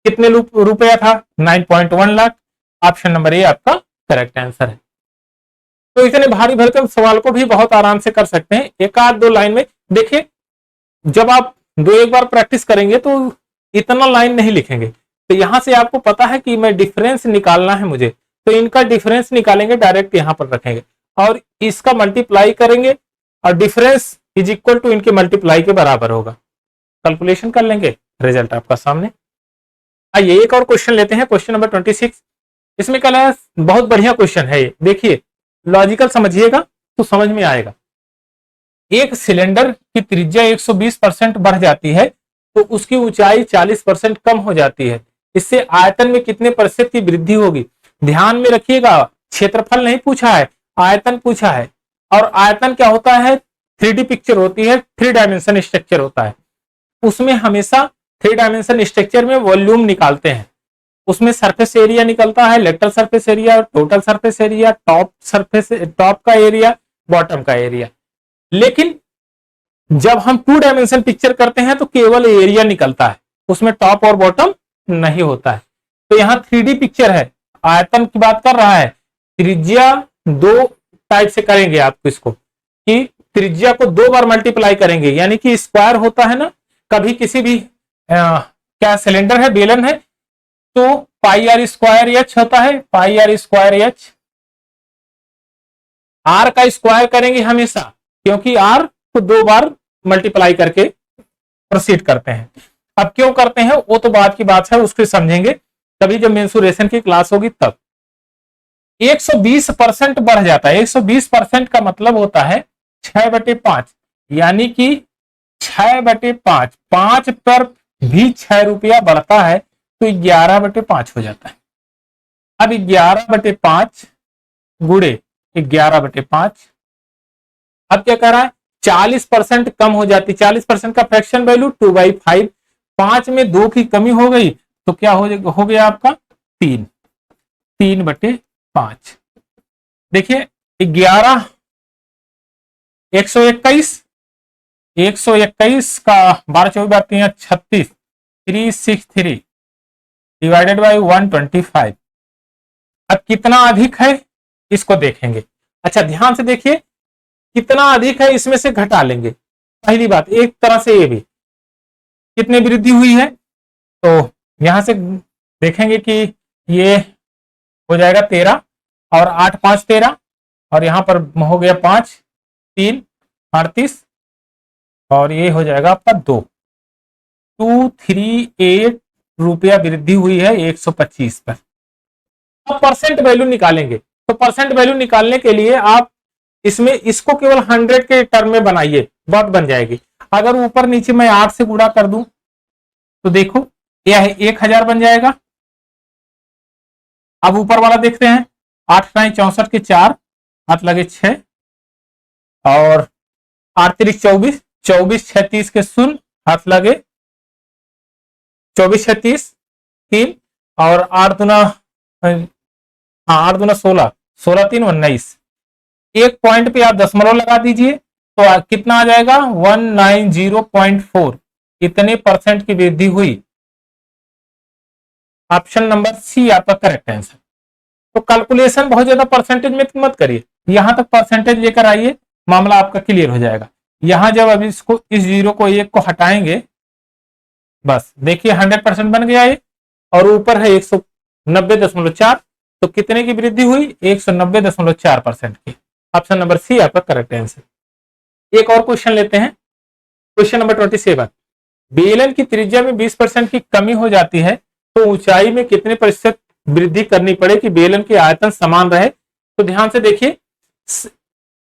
कितने रुपया था, 9.1 लाख। ऑप्शन नंबर ए आपका करेक्ट आंसर है। तो इतने भारी भरकम सवाल को भी बहुत आराम से कर सकते हैं, एक आध दो लाइन में। देखिए जब आप दो एक बार प्रैक्टिस करेंगे तो इतना लाइन नहीं लिखेंगे। तो यहां से आपको पता है कि मैं डिफरेंस निकालना है मुझे, तो इनका डिफरेंस निकालेंगे, डायरेक्ट यहां पर रखेंगे और इसका मल्टीप्लाई करेंगे और डिफरेंस इज इक्वल टू इनके मल्टीप्लाई के बराबर होगा। कैलकुलेशन कर लेंगे, रिजल्ट आपका सामने। आइए एक और क्वेश्चन लेते हैं, क्वेश्चन नंबर 26। इसमें क्या है, बहुत बढ़िया क्वेश्चन है ये, देखिए लॉजिकल समझिएगा तो समझ में आएगा। एक सिलेंडर की त्रिज्या 120% बढ़ जाती है तो उसकी ऊंचाई 40% कम हो जाती है, इससे आयतन में कितने प्रतिशत की वृद्धि होगी। ध्यान में रखिएगा, क्षेत्रफल नहीं पूछा है, आयतन पूछा है। और आयतन क्या होता है, 3D पिक्चर होती है, 3 डायमेंशन स्ट्रक्चर होता है। उसमें हमेशा 3 डायमेंशन स्ट्रक्चर में वॉल्यूम निकालते हैं, उसमें सरफेस एरिया निकलता है, lateral surface area, total surface area, top का एरिया, बॉटम का एरिया। लेकिन जब हम 2 डायमेंशन पिक्चर करते हैं तो केवल एरिया निकलता है, उसमें टॉप और बॉटम नहीं होता है। तो यहां 3D पिक्चर है, आयतन की बात कर रहा है। त्रिज्या दो टाइप से करेंगे आपको इसको, कि त्रिज्या को 2 बार मल्टीप्लाई करेंगे, यानी कि स्क्वायर होता है ना, कभी किसी भी क्या सिलेंडर है, बेलन है, तो पाई आर स्क्वायर एच होता है, पाई आर स्क्वायर एच। आर का स्क्वायर करेंगे हमेशा, क्योंकि आर को 2 बार मल्टीप्लाई करके प्रोसीड करते हैं। अब क्यों करते हैं वो तो बाद की बात है, उसको समझेंगे तभी जब मेंसुरेशन की क्लास होगी तब। 120% बढ़ जाता है, 120% का मतलब होता है 6/5, यानी कि 6/5, 5 पर भी 6 रुपया बढ़ता है तो 11/5 हो जाता है। अब 11/5 गुड़े 11/5, अब क्या कर रहा है, 40% कम हो जाती, 40% का फ्रैक्शन वैल्यू 2/5, 5 में 2 की कमी हो गई तो क्या हो गया आपका 3, 3/5। देखिए 11, 121, 121 का 12 24 36, 363 डिवाइडेड बाई 125। अब कितना अधिक है इसको देखेंगे। अच्छा ध्यान से देखिए, कितना अधिक है इसमें से घटा लेंगे। पहली बात, एक तरह से ये भी कितनी वृद्धि हुई है, तो यहां से देखेंगे कि ये हो जाएगा 13 और 8 5 13, और यहां पर हो गया 5 3 38, और ये हो जाएगा आपका 238 रुपया वृद्धि हुई है 125 पर। अब परसेंट वैल्यू निकालेंगे, तो परसेंट वैल्यू निकालने के लिए आप इसमें इसको केवल 100 के टर्म में बनाइए, बहुत बन जाएगी। अगर ऊपर नीचे मैं 8 से गुणा कर दूं तो देखो यह 1000 बन जाएगा। अब ऊपर वाला देखते हैं, 8 64 के 4, 8 लगे 6, और 8 3 24, 24 6 30 के 0, हाथ लगे 24 6 30 3, और 8 दूना 16, 16 3 19। एक पॉइंट पे आप दशमलव लगा दीजिए तो कितना आ जाएगा 190.4, इतने परसेंट की वृद्धि हुई। ऑप्शन नंबर सी आपका करेक्ट आंसर। तो कैलकुलेशन बहुत ज्यादा परसेंटेज में मत करिए, यहां तक परसेंटेज लेकर आइए, मामला आपका क्लियर हो जाएगा। यहां जब अब इसको इस 0 को 1 को हटाएंगे, बस देखिए 100% बन गया ये, और ऊपर है 190.4, तो कितने की वृद्धि हुई 190.4% की। ऑप्शन नंबर सी आपका करेक्ट आंसर। एक और क्वेश्चन लेते हैं, क्वेश्चन नंबर 27। बेलन की त्रिज्या में 20% की कमी हो जाती है तो ऊंचाई में कितने प्रतिशत वृद्धि करनी पड़े कि बेलन के आयतन समान रहे। तो ध्यान से देखिए,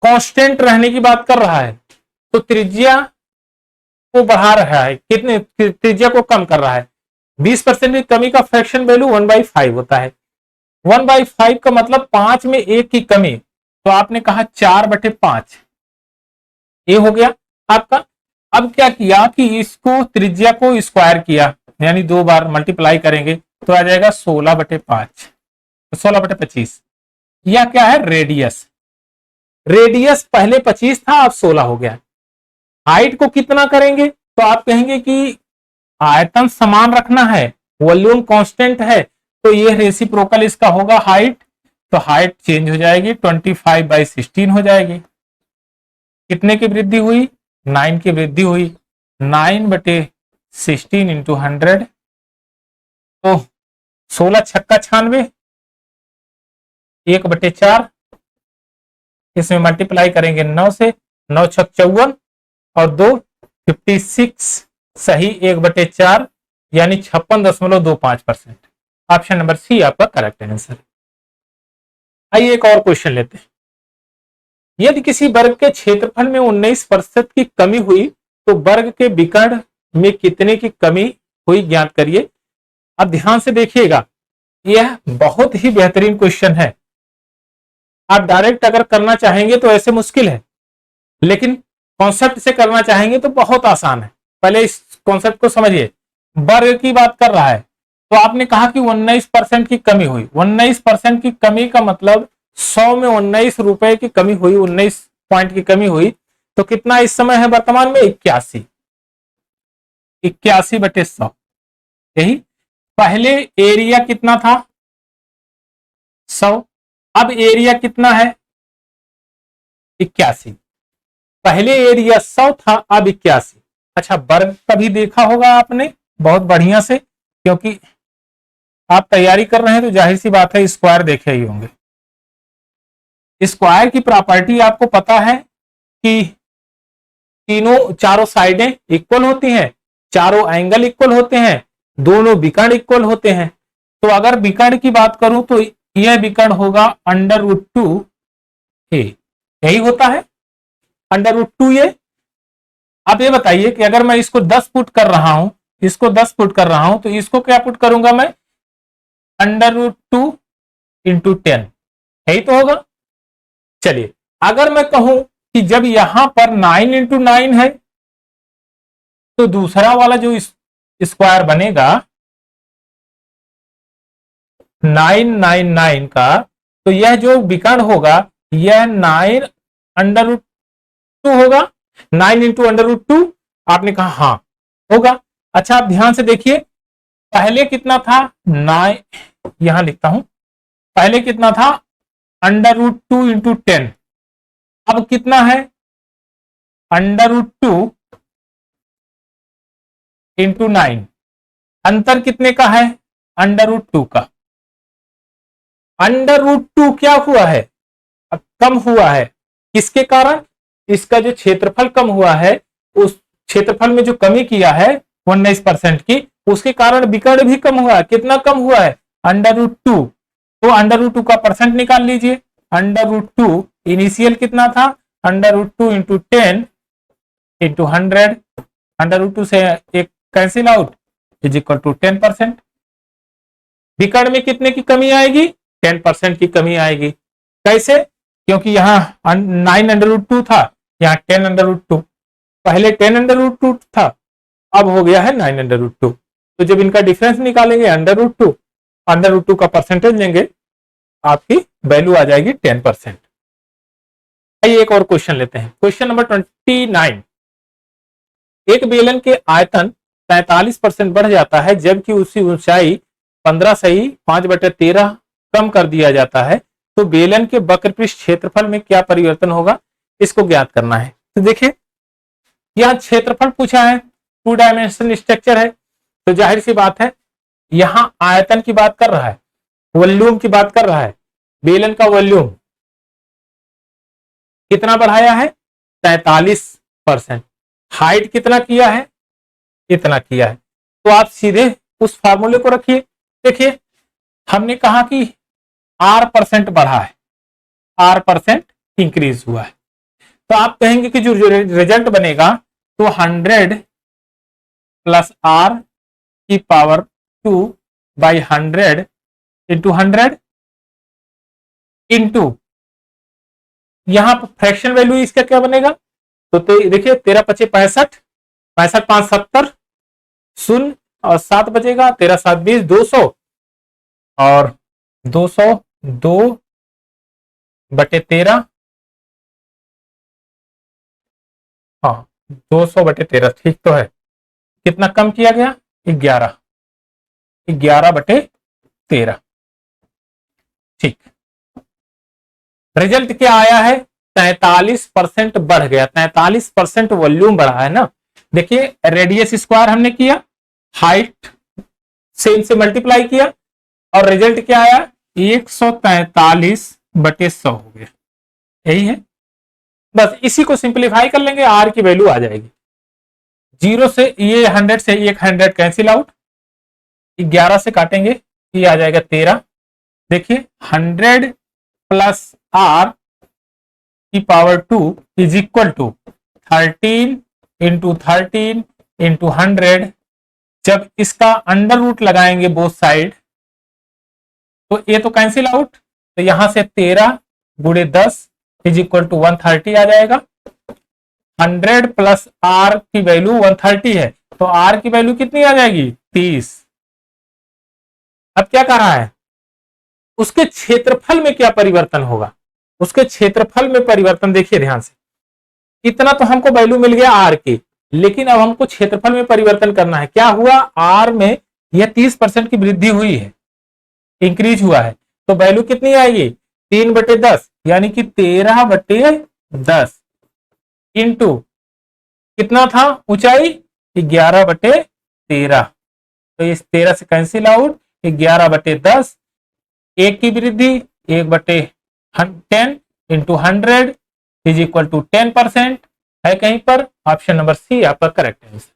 कांस्टेंट रहने की बात कर रहा है तो त्रिज्या को बढ़ा रहा है, कितने त्रिज्या को कम कर रहा है। 20% की कमी का फ्रैक्शन वैल्यू 1/5 होता है। 1/5 का मतलब 5 में 1 की कमी, तो आपने कहा 4/5 ये हो गया आपका। अब क्या किया कि इसको त्रिज्या को स्क्वायर किया, यानी 2 बार मल्टीप्लाई करेंगे तो आ जाएगा 16/5, 16/25। यह क्या है, रेडियस। रेडियस पहले 25 था, अब 16 हो गया। हाइट को कितना करेंगे तो आप कहेंगे कि आयतन समान रखना है, वॉल्यूम कांस्टेंट है, तो ये रेसिप्रोकल इसका होगा हाइट। तो हाइट चेंज हो जाएगी, 25/16 हो जाएगी। कितने की वृद्धि हुई, 9 की वृद्धि हुई। 9/16 इंटू 100, तो 16 छक्का 96, 1/4। इसमें मल्टीप्लाई करेंगे 9 से, 9 छक 54 और 2 56, सही 1/4 यानी 56.25%। ऑप्शन नंबर सी आपका करेक्ट आंसर। आइए एक और क्वेश्चन लेते हैं। यदि किसी वर्ग के क्षेत्रफल में 19% की कमी हुई तो वर्ग के विकर्ण में कितने की कमी हुई ज्ञात करिए। अब ध्यान से देखिएगा, यह बहुत ही बेहतरीन क्वेश्चन है। आप डायरेक्ट अगर करना चाहेंगे तो ऐसे मुश्किल है, लेकिन कॉन्सेप्ट से करना चाहेंगे तो बहुत आसान है। पहले इस कॉन्सेप्ट को समझिए। वर्ग की बात कर रहा है तो आपने कहा कि 19% की कमी हुई। 19% की कमी का मतलब 100 में 19 रुपए की कमी हुई, 19 पॉइंट की कमी हुई। तो कितना इस समय है वर्तमान में, 81, 81/100। यही पहले एरिया कितना था, 100। अब एरिया कितना है, 81। पहले एरिया 100 था, अब 81। अच्छा, वर्ग कभी देखा होगा आपने बहुत बढ़िया से, क्योंकि आप तैयारी कर रहे हैं तो जाहिर सी बात है स्क्वायर देखे ही होंगे। स्क्वायर की प्रॉपर्टी आपको पता है कि चारों साइडें इक्वल होती हैं, चारों एंगल इक्वल होते हैं, दोनों विकर्ण इक्वल होते हैं। तो अगर विकर्ण की बात करूं तो यह विकर्ण होगा √2a, यही होता है √2a। अब ये बताइए कि अगर मैं इसको 10 पुट कर रहा हूं, इसको 10 पुट कर रहा हूं, तो इसको क्या पुट करूंगा मैं, √2 इंटू 10, यही तो होगा। चलिए, अगर मैं कहूं कि जब यहां पर 9 इंटू 9 है तो दूसरा वाला जो स्क्वायर बनेगा 999 का, तो यह जो विकर्ण होगा यह 9√2 होगा। 9 इंटू √2, आपने कहा हाँ होगा। अच्छा, आप ध्यान से देखिए, पहले कितना था, 9, यहां लिखता हूं, पहले कितना था √2 इंटू 10, अब कितना है √2 इंटू 9। अंतर कितने का है, √2 का। √2 क्या हुआ है, अब कम हुआ है, किसके कारण, इसका जो क्षेत्रफल कम हुआ है, उस क्षेत्रफल में जो कमी किया है 19% की, उसके कारण विकर्ण भी कम हुआ है। कितना कम हुआ है, √2। तो √2 का परसेंट निकाल लीजिए। √2 इनिशियल कितना था, √2 इंटू 10 इंटू 100, √2 से एक cancel out, is equal to 10%। विकर्ण में कितने की कमी आएगी, 10% की कमी आएगी। कैसे, क्योंकि यहाँ 9√2 था, यहाँ 10√2, पहले 10√2 था, अब हो गया है 9√2। तो जब इनका डिफरेंस निकालेंगे √2 का परसेंटेज लेंगे, आपकी वैल्यू आ जाएगी 10%। आइए एक और क्वेश्चन लेते हैं। Question number 29। एक बेलन के आयतन 43% बढ़ जाता है जबकि उसकी ऊंचाई 15 सही 5/13 कम कर दिया जाता है, तो बेलन के वक्रपृष्ठ क्षेत्रफल में क्या परिवर्तन होगा, इसको ज्ञात करना है। तो देखिए, यहां क्षेत्रफल पूछा है, 2 डायमेंशन स्ट्रक्चर है, तो जाहिर सी बात है यहां आयतन की बात कर रहा है, वॉल्यूम की बात कर रहा है। बेलन का वॉल्यूम कितना बढ़ाया है, 43%। हाइट कितना किया है, इतना किया है। तो आप सीधे उस फार्मूले को रखिए, देखिए हमने कहा कि R% बढ़ा है, R% इंक्रीज हुआ है, तो आप कहेंगे कि जो रिजल्ट बनेगा तो 100 प्लस R की पावर 2 बाई 100 इंटू 100 इंटू यहां पर फ्रैक्शन वैल्यू इसका क्या बनेगा, तो देखिए 13 पचे 65, 65 5 70, शून्य और 7 बचेगा, 13 7 20, 200 और 202 बटे 13, हाँ 200 बटे 13 ठीक तो है। कितना कम किया गया, 11, 11 बटे 13। ठीक, रिजल्ट क्या आया है, 43% बढ़ गया, 43% वॉल्यूम बढ़ा है ना। देखिए रेडियस स्क्वायर हमने किया, हाइट सेम से मल्टीप्लाई किया और रिजल्ट क्या आया, 143 बटे 100 हो गया, यही है। बस इसी को सिंप्लीफाई कर लेंगे, आर की वैल्यू आ जाएगी 0 से, ये 100 से एक 100 कैंसिल आउट, 11 से काटेंगे ये आ जाएगा 13। देखिए 100 प्लस आर की power 2 is equal to 13 into 13 into 100। जब इसका अंडर रूट लगाएंगे बोथ साइड तो ये तो कैंसिल आउट, तो यहां से 13 गुणे 10 इज इक्वल टू 130 आ जाएगा। 100 प्लस आर की वैल्यू 130 है, तो आर की वैल्यू कितनी आ जाएगी, 30। अब क्या कह रहा है, उसके क्षेत्रफल में क्या परिवर्तन होगा, उसके क्षेत्रफल में परिवर्तन देखिए ध्यान से, इतना तो हमको वैल्यू मिल गया आर की, लेकिन अब हमको क्षेत्रफल में परिवर्तन करना है। क्या हुआ, आर में यह 30% की वृद्धि हुई है, इंक्रीज हुआ है, तो वैल्यू कितनी आएगी, 3 बटे 10 यानी कि 13 बटे 10 इंटू कितना था ऊंचाई, 11 बटे 13, तो इस 13 से कैंसिल आउट, 11 बटे 10, एक की वृद्धि 1 बटे 10 इंटू 100 इज इक्वल टू 10% है कहीं पर, ऑप्शन नंबर सी आपका करेक्ट आंसर।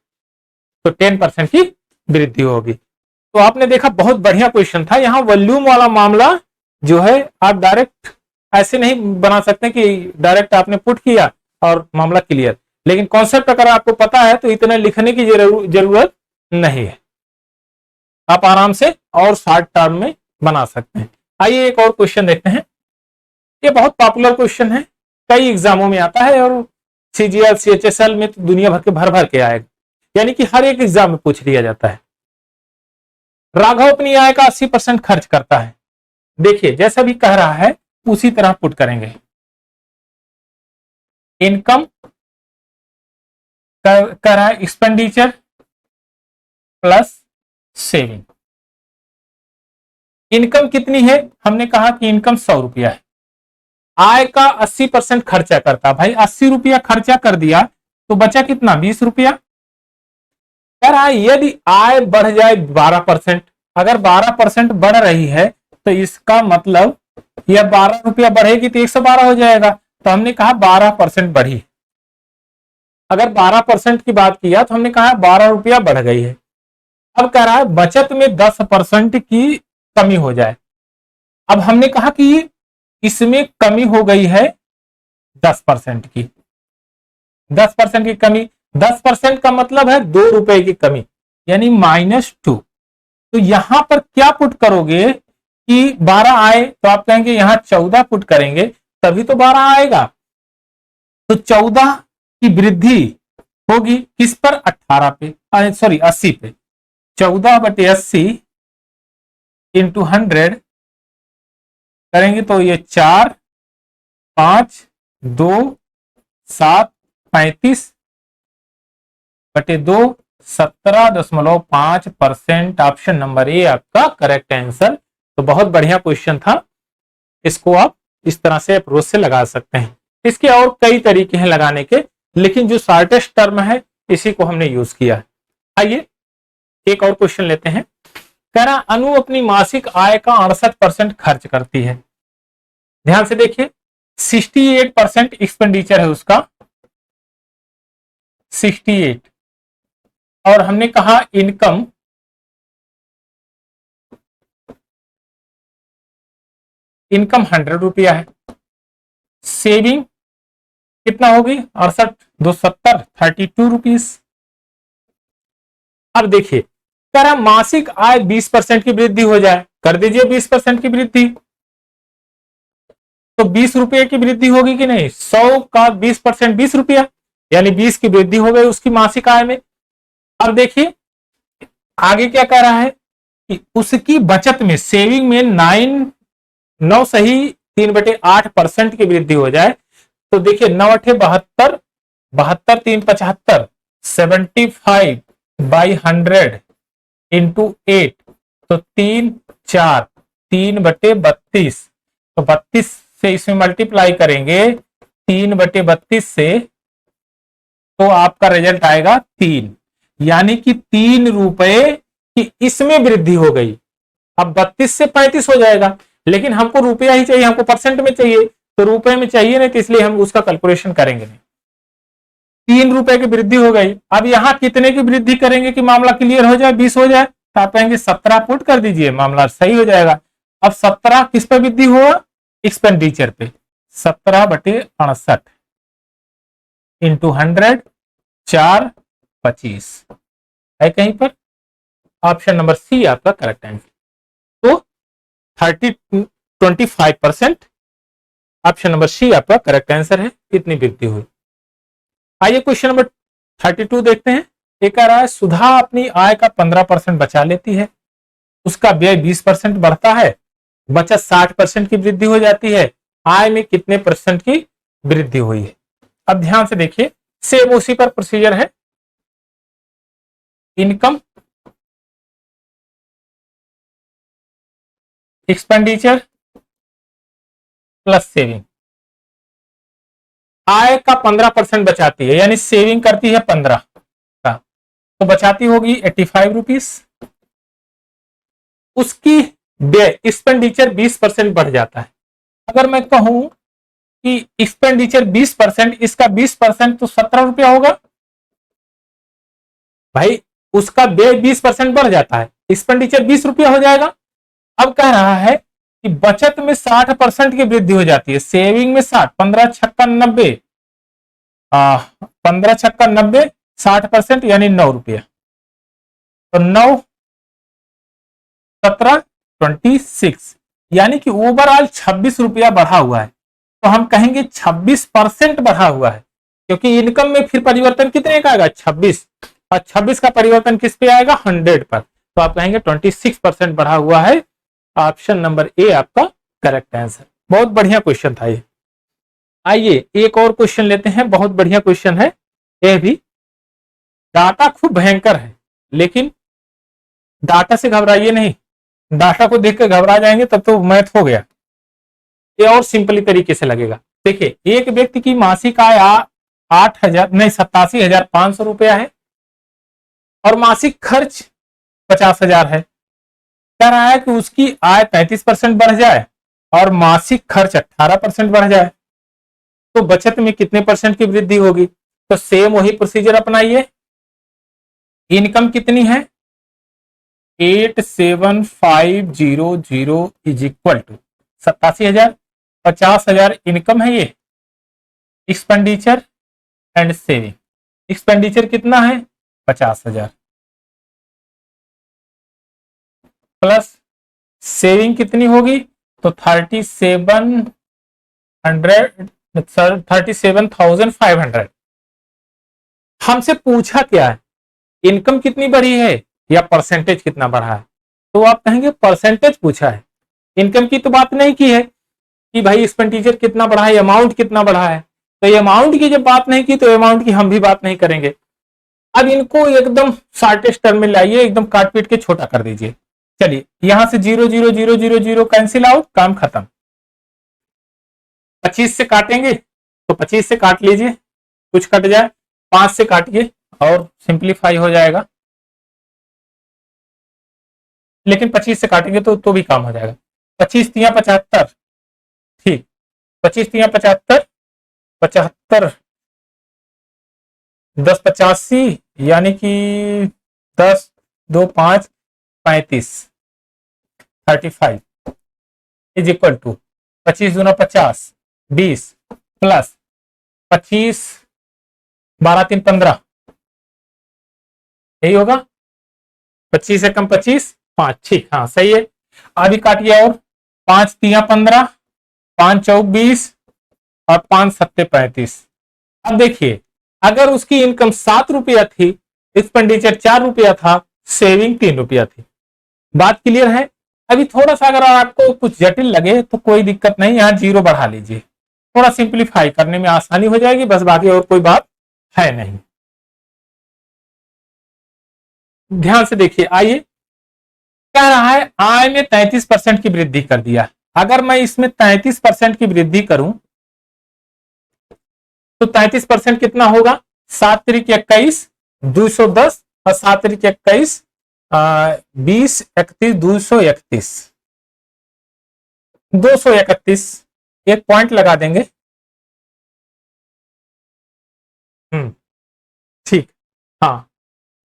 तो 10% की वृद्धि होगी। तो आपने देखा बहुत बढ़िया क्वेश्चन था। यहां वॉल्यूम वाला मामला जो है आप डायरेक्ट ऐसे नहीं बना सकते कि डायरेक्ट आपने पुट किया और मामला क्लियर, लेकिन कॉन्सेप्ट अगर आपको पता है तो इतना लिखने की जरूरत नहीं है, आप आराम से और शॉर्ट टर्म में बना सकते हैं। आइए एक और क्वेश्चन देखते हैं। ये बहुत पॉपुलर क्वेश्चन है, कई एग्जामों में आता है और सीजीएल सीएचएसएल में तो दुनिया भर के भर के आएगा, यानी कि हर एक एग्जाम में पूछ लिया जाता है। राघव अपनी आय का 80% खर्च करता है। देखिए जैसा भी कह रहा है उसी तरह पुट करेंगे, इनकम कर रहा है एक्सपेंडिचर प्लस सेविंग। इनकम कितनी है, हमने कहा कि इनकम 100 रुपया है, आय का 80% खर्चा करता, भाई 80 रुपया खर्चा कर दिया तो बचा कितना, 20 रुपया। कह रहा है यदि आय बढ़ जाए 12%, अगर 12% बढ़ रही है तो इसका मतलब यह 12 रुपया बढ़ेगी तो 112 हो जाएगा, तो हमने कहा 12% बढ़ी। अगर 12% की बात किया तो हमने कहा 12 रुपया बढ़ गई है। अब कह रहा है बचत में 10% की कमी हो जाए। अब हमने कहा कि इसमें कमी हो गई है 10% की, 10% की कमी, 10% का मतलब है 2 रुपए की कमी, यानी -2। तो यहां पर क्या पुट करोगे कि 12 आए तो आप कहेंगे यहां 14 पुट करेंगे तभी तो 12 आएगा, तो 14 की वृद्धि होगी किस पर, 18 पे, सॉरी 80 पे, 14 बटे 80 इंटू 100 करेंगे तो ये 4 5 2 7 35 बटे 2 17.5%। ऑप्शन नंबर ए आपका करेक्ट आंसर। तो बहुत बढ़िया क्वेश्चन था, इसको आप इस तरह से अप्रोच से लगा सकते हैं। इसके और कई तरीके हैं लगाने के, लेकिन जो शॉर्टेस्ट टर्म है इसी को हमने यूज किया है। आइए एक और क्वेश्चन लेते हैं। कह रहा अनु अपनी मासिक आय का 68% खर्च करती है। ध्यान से देखिए 68% एक्सपेंडिचर है उसका, 68, और हमने कहा इनकम इनकम 100 रुपया है, सेविंग कितना होगी 68, 270, 32 रुपीज। अब देखिए कह रहा मासिक आय 20% की वृद्धि हो जाए, कर दीजिए 20% की वृद्धि, तो 20 रुपये की वृद्धि होगी कि नहीं, 100 का 20% 20 रुपया, यानी 20 की वृद्धि हो गई उसकी मासिक आय में। अब देखिए आगे क्या कह रहा है कि उसकी बचत में, सेविंग में 9 सही 3/8% की वृद्धि हो जाए, तो देखिए 9×8 72, 3×3 75 बाई 100 इंटू 8, तो 3×4 3/32, तो 32 से इसमें मल्टीप्लाई करेंगे 3/32 से, तो आपका रिजल्ट आएगा 3, यानी कि 3 रुपए की इसमें वृद्धि हो गई। अब 32 से 35 हो जाएगा, लेकिन हमको रुपया ही चाहिए, हमको परसेंट में चाहिए, तो रुपए में चाहिए नहीं, तो इसलिए हम उसका कैलकुलेशन करेंगे नहीं। 3 रुपए की वृद्धि हो गई। अब यहां कितने की वृद्धि करेंगे कि मामला क्लियर हो जाए, 20 हो जाए, तो आप कहेंगे 17 पुट कर दीजिए, मामला सही हो जाएगा। अब 17 किस पे वृद्धि हुआ, एक्सपेंडिचर पे, 17/68 इंटू 100 4 25 है कहीं पर, ऑप्शन नंबर सी आपका करेक्ट आंसर। तो 25%, ऑप्शन नंबर सी आपका करेक्ट आंसर है, कितनी वृद्धि हुई। आइए क्वेश्चन नंबर 32 देखते हैं। ये कह रहा है सुधा अपनी आय का 15% बचा लेती है, उसका व्यय 20% बढ़ता है, बचत 60% की वृद्धि हो जाती है, आय में कितने % की वृद्धि हुई है। अब ध्यान से देखिए, सेम उसी पर प्रोसीजर है, इनकम, एक्सपेंडिचर प्लस सेविंग। आय का 15% बचाती है, यानी सेविंग करती है 15 का, तो बचाती होगी 85 रुपीज। उसकी व्यय एक्सपेंडिचर 20% बढ़ जाता है। अगर मैं कहूं कि एक्सपेंडिचर 20%, इसका 20% तो 17 रुपया होगा भाई, उसका व्यय 20% बढ़ जाता है, एक्सपेंडिचर 20 रुपया हो जाएगा। अब कह रहा है कि बचत में 60% की वृद्धि हो जाती है, सेविंग में 60, 15×6 = 90, 15×6 = 90, 60% यानी 9 रुपया, तो 9 17 26, यानी कि ओवरऑल 26 रुपया बढ़ा हुआ है। तो हम कहेंगे 26% बढ़ा हुआ है, क्योंकि इनकम में फिर परिवर्तन कितने का आएगा, 26, और 26 का परिवर्तन किस पे आएगा, 100 पर, तो आप कहेंगे 26% बढ़ा हुआ है। ऑप्शन नंबर ए आपका करेक्ट आंसर। बहुत बढ़िया क्वेश्चन था ये। आइए एक और क्वेश्चन लेते हैं, बहुत बढ़िया क्वेश्चन है ये भी। डाटा खूब भयंकर है, लेकिन डाटा से घबराइए नहीं, डाटा को देखकर घबरा जाएंगे तब तो मैथ हो गया। ये और सिंपली तरीके से लगेगा। देखिए एक व्यक्ति की मासिक आय 87,500 रुपया है और मासिक खर्च 50,000 है। कह रहा है कि उसकी आय 35% बढ़ जाए और मासिक खर्च 18% बढ़ जाए, तो बचत में कितने % की वृद्धि होगी। तो सेम वही प्रोसीजर अपनाइए। इनकम कितनी है, 87,500 इज इक्वल टू 87,000, 50,000 इनकम है ये, एक्सपेंडिचर एंड सेविंग। एक्सपेंडिचर कितना है 50,000 प्लस सेविंग कितनी होगी, तो 37,500। हमसे पूछा क्या है, इनकम कितनी बढ़ी है या परसेंटेज कितना बढ़ा है, तो आप कहेंगे परसेंटेज पूछा है, इनकम की तो बात नहीं की है कि भाई एक्सपेंडिचर कितना बढ़ा है, अमाउंट कितना बढ़ा है। तो अमाउंट की जब बात नहीं की तो अमाउंट की हम भी बात नहीं करेंगे। अब इनको एकदम शॉर्टेस्ट टर्म में लाइए, एकदम काट पीट के छोटा कर दीजिए। चलिए यहां से 0 0 0 0 0 कैंसिल आउट, काम खत्म। 25 से काटेंगे तो 25 से काट लीजिए, कुछ कट जाए, 5 से काटिए और सिंप्लीफाई हो जाएगा, लेकिन 25 से काटेंगे तो भी काम हो जाएगा। 25 तिया 75, ठीक, 25 तिया 75, 75 10 85, यानी कि 10 2 5 35, 35 इज इक्वल टू 25 दूना 50, 20 प्लस 25, 12 3 15, यही होगा। 25 से कम 25, 5, ठीक, हाँ सही है। अभी काटिए और 5 3 15, 5 4 20 और 5 7 35। अब देखिए, अगर उसकी इनकम 7 रुपया थी, एक्सपेंडिचर 4 रुपया था, सेविंग 3 रुपया थी। बात क्लियर है। अभी थोड़ा सा अगर आपको कुछ जटिल लगे तो कोई दिक्कत नहीं, यहां जीरो बढ़ा लीजिए, थोड़ा सिंप्लीफाई करने में आसानी हो जाएगी, बस बाकी और कोई बात है नहीं। ध्यान से देखिए, आइए, कह रहा है आय में 33% की वृद्धि कर दिया। अगर मैं इसमें 33% की वृद्धि करूं तो 33% कितना होगा? 7 त्रिक 21, 210 और 7 त्रिक 21, 20 31, 231, 231, एक पॉइंट लगा देंगे। ठीक, हाँ,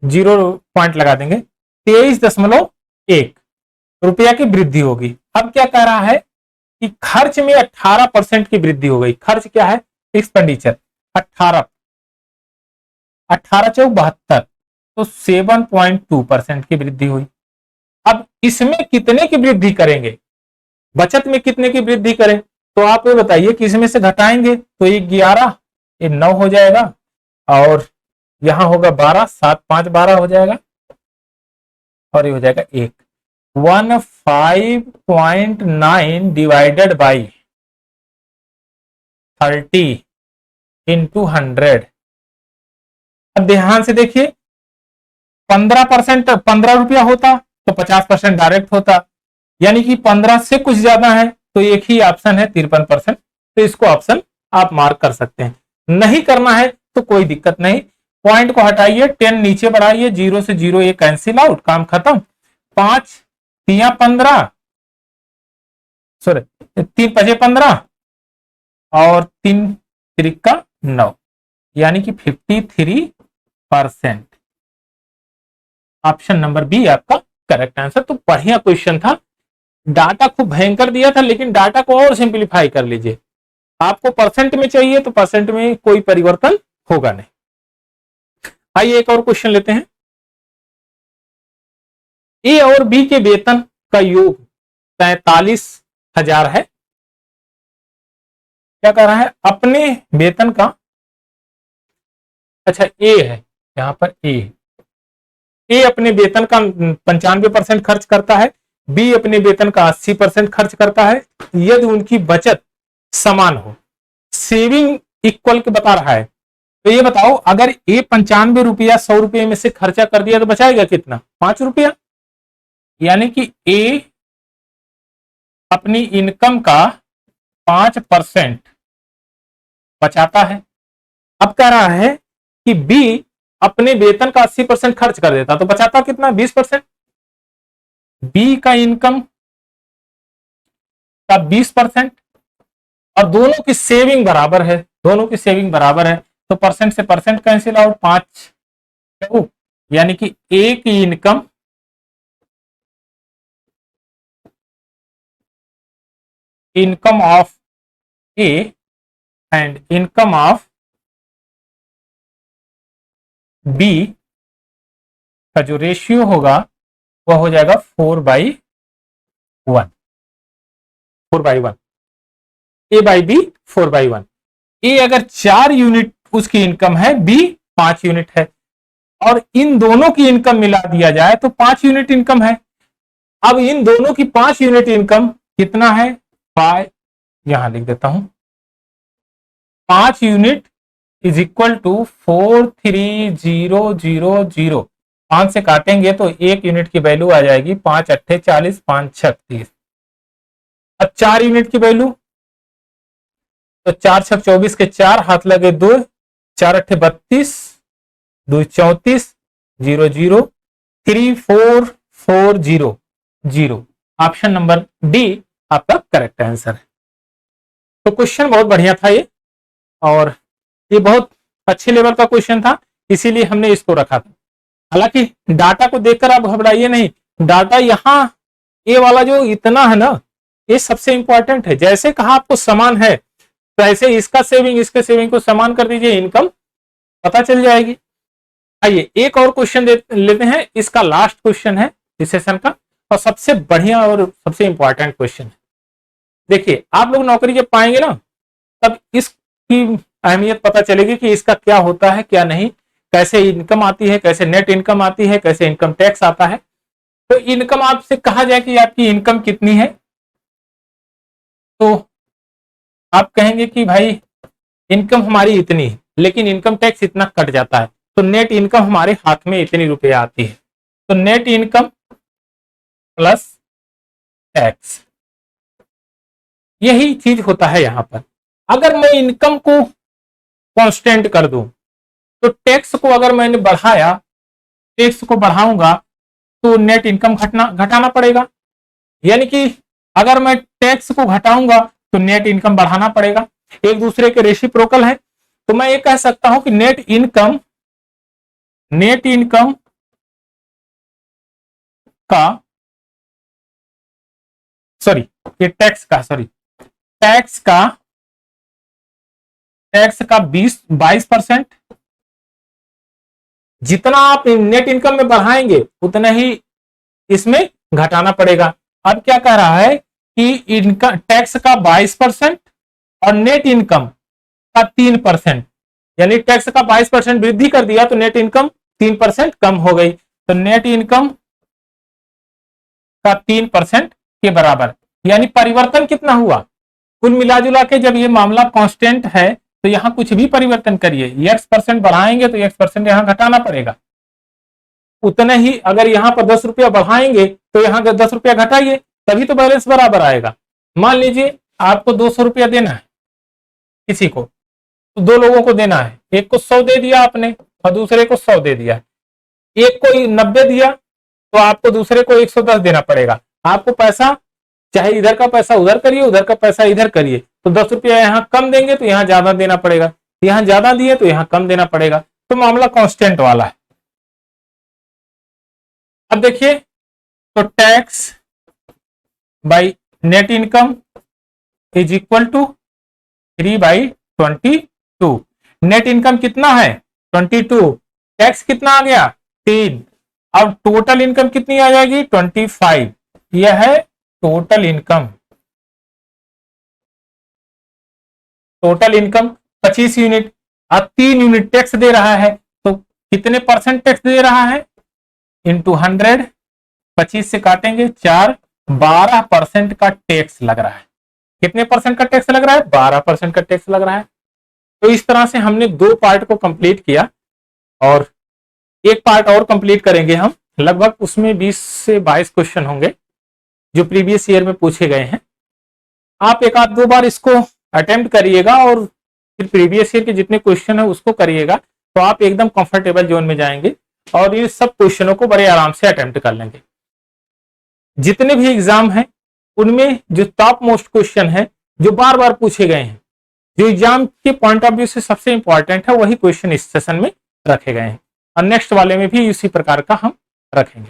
0 पॉइंट लगा देंगे। 23.1 रुपया की वृद्धि होगी। अब क्या कह रहा है कि खर्च में 18% की वृद्धि हो गई। खर्च क्या है? एक्सपेंडिचर 18, 18 चौक 72, तो 7.2% की वृद्धि हुई। अब इसमें कितने की वृद्धि करेंगे? बचत में कितने की वृद्धि करें? तो आप ये बताइए कि इसमें से घटाएंगे तो ये 11, ये 9 हो जाएगा, और यहां होगा 12, 7 5 12 हो जाएगा, और ये हो जाएगा 1। 15.9 डिवाइडेड बाई 30 इंटू 100। अब ध्यान से देखिए, 15%, 15 रुपया होता तो 50% डायरेक्ट होता, यानी कि 15 से कुछ ज्यादा है तो एक ही ऑप्शन है 53%, तो इसको ऑप्शन आप मार्क कर सकते हैं। नहीं करना है तो कोई दिक्कत नहीं, पॉइंट को हटाइए, 10 नीचे बढ़ाइए, 0 से 0 ये कैंसिल आउट, काम खत्म। 5 3 15, सॉरी 3 5 15 और 3 3 9, यानी कि 53%। ऑप्शन नंबर बी आपका करेक्ट आंसर। तो बढ़िया क्वेश्चन था, डाटा खूब भयंकर दिया था, लेकिन डाटा को और सिंप्लीफाई कर लीजिए। आपको परसेंट में चाहिए तो परसेंट में कोई परिवर्तन होगा नहीं। आइए एक और क्वेश्चन लेते हैं। ए और बी के वेतन का योग 43,000 है। क्या कह रहा है? अपने वेतन का, अच्छा ए है यहां पर, ए अपने वेतन का 95% खर्च करता है, बी अपने वेतन का 80% खर्च करता है, यदि उनकी बचत समान हो। सेविंग इक्वल के बता रहा है, तो ये बताओ, अगर ए 95 रुपया 100 रुपये में से खर्चा कर दिया तो बचाएगा कितना? 5 रुपया, यानी कि ए अपनी इनकम का 5% बचाता है। अब कह रहा है कि बी अपने वेतन का 80% खर्च कर देता तो बचाता कितना? 20%। बी का इनकम का 20% और दोनों की सेविंग बराबर है, दोनों की सेविंग बराबर है, तो परसेंट से परसेंट कैंसिल आउट, 5, यानी कि ए की income of A and income of B का जो रेशियो होगा वह हो जाएगा 4/1, 4/1, ए बाई बी 4/1। ए अगर 4 यूनिट उसकी इनकम है, बी 5 यूनिट है, और इन दोनों की इनकम मिला दिया जाए तो 5 यूनिट इनकम है। अब इन दोनों की 5 यूनिट इनकम कितना है? 5, यहां लिख देता हूं, 5 यूनिट इज इक्वल टू 43000। 5 से काटेंगे तो 1 यूनिट की वैल्यू आ जाएगी 5 अट्ठे 40, 5 6 30। अब 4 यूनिट की वैल्यू, तो 4 6 24 के 4 हाथ लगे 2, 4 अट्ठे 32, 2 34, 0 0, 3440। ऑप्शन नंबर डी आपका करेक्ट आंसर है। तो क्वेश्चन बहुत बढ़िया था ये, और ये बहुत अच्छे लेवल का क्वेश्चन था, इसीलिए हमने इसको रखा था। हालांकि डाटा को देखकर आप घबराइए नहीं, डाटा यहाँ ए वाला जो इतना है ना, ये सबसे इंपॉर्टेंट है। जैसे कहा आपको समान है तो ऐसे इसका सेविंग इसके सेविंग को समान कर दीजिए, इनकम पता चल जाएगी। आइए एक और क्वेश्चन लेते हैं, इसका लास्ट क्वेश्चन है इस सेशन का और सबसे बढ़िया और सबसे इंपॉर्टेंट क्वेश्चन है। देखिए आप लोग नौकरी जब पाएंगे ना तब इसकी अहमियत पता चलेगी कि इसका क्या होता है क्या नहीं, कैसे इनकम आती है, कैसे नेट इनकम आती है, कैसे इनकम टैक्स आता है। तो इनकम आपसे कहा जाए कि आपकी इनकम कितनी है तो आप कहेंगे कि भाई इनकम हमारी इतनी है, लेकिन इनकम टैक्स इतना कट जाता है, तो नेट इनकम हमारे हाथ में इतनी रुपया आती है। तो नेट इनकम प्लस टैक्स, यही चीज होता है यहां पर। अगर मैं इनकम को कांस्टेंट कर दूं तो टैक्स को अगर मैंने बढ़ाया, टैक्स को बढ़ाऊंगा तो नेट इनकम घटाना पड़ेगा, यानी कि अगर मैं टैक्स को घटाऊंगा तो नेट इनकम बढ़ाना पड़ेगा। एक दूसरे के रेसिप्रोकल है। तो मैं ये कह सकता हूं कि नेट इनकम का सॉरी ये टैक्स का 22%, जितना आप नेट इनकम में बढ़ाएंगे उतना ही इसमें घटाना पड़ेगा। अब क्या कह रहा है कि इनकम टैक्स का 22% और नेट इनकम का 3%, यानी टैक्स का 22% वृद्धि कर दिया तो नेट इनकम 3% कम हो गई। तो नेट इनकम का 3% के बराबर, यानी परिवर्तन कितना हुआ कुल मिलाजुला के। जब ये मामला कांस्टेंट है तो यहां कुछ भी परिवर्तन करिए, x% बढ़ाएंगे तो x% यहां घटाना पड़ेगा, उतना ही अगर यहां पर 10 रुपया बढ़ाएंगे तो यहां 10 रुपया घटाइए, तभी तो बैलेंस बराबर आएगा। मान लीजिए आपको 200 रुपया देना है किसी को, तो दो लोगों को देना है, एक को 100 दे दिया आपने और दूसरे को 100 दे दिया। एक को 90 दिया तो आपको दूसरे को 110 देना पड़ेगा। आपको पैसा चाहे इधर का पैसा उधर करिए, उधर का पैसा इधर करिए, तो 10 रुपया यहाँ कम देंगे तो यहाँ ज्यादा देना पड़ेगा, यहाँ ज्यादा दिए तो यहाँ कम देना पड़ेगा। तो मामला कांस्टेंट वाला है। अब देखिए तो tax by net income is equal to 3/22। Net income कितना है 22, टैक्स कितना आ गया 3, अब टोटल इनकम कितनी आ जाएगी 25। यह है total income. Total income 25 unit, अब 3 यूनिट टैक्स दे रहा है तो कितने परसेंट टैक्स दे रहा है इंटू 100, 25 से काटेंगे 4, 12% का टैक्स लग रहा है। कितने परसेंट का टैक्स लग रहा है 12% का टैक्स लग रहा है। तो इस तरह से हमने 2 पार्ट को कंप्लीट किया और एक पार्ट और कंप्लीट करेंगे हम, लगभग उसमें 20 से 22 क्वेश्चन होंगे जो प्रीवियस ईयर में पूछे गए हैं। आप एक आध 2 बार इसको अटेम्प्ट करिएगा और फिर प्रीवियस ईयर के जितने क्वेश्चन है उसको करिएगा, तो आप एकदम कंफर्टेबल जोन में जाएंगे और ये सब क्वेश्चनों को बड़े आराम से अटेम्प्ट कर लेंगे। जितने भी एग्जाम हैं उनमें जो टॉप मोस्ट क्वेश्चन है जो बार बार पूछे गए हैं, जो एग्जाम के पॉइंट ऑफ व्यू से सबसे इंपॉर्टेंट है, वही क्वेश्चन इस सेशन में रखे गए हैं और नेक्स्ट वाले में भी इसी प्रकार का हम रखेंगे।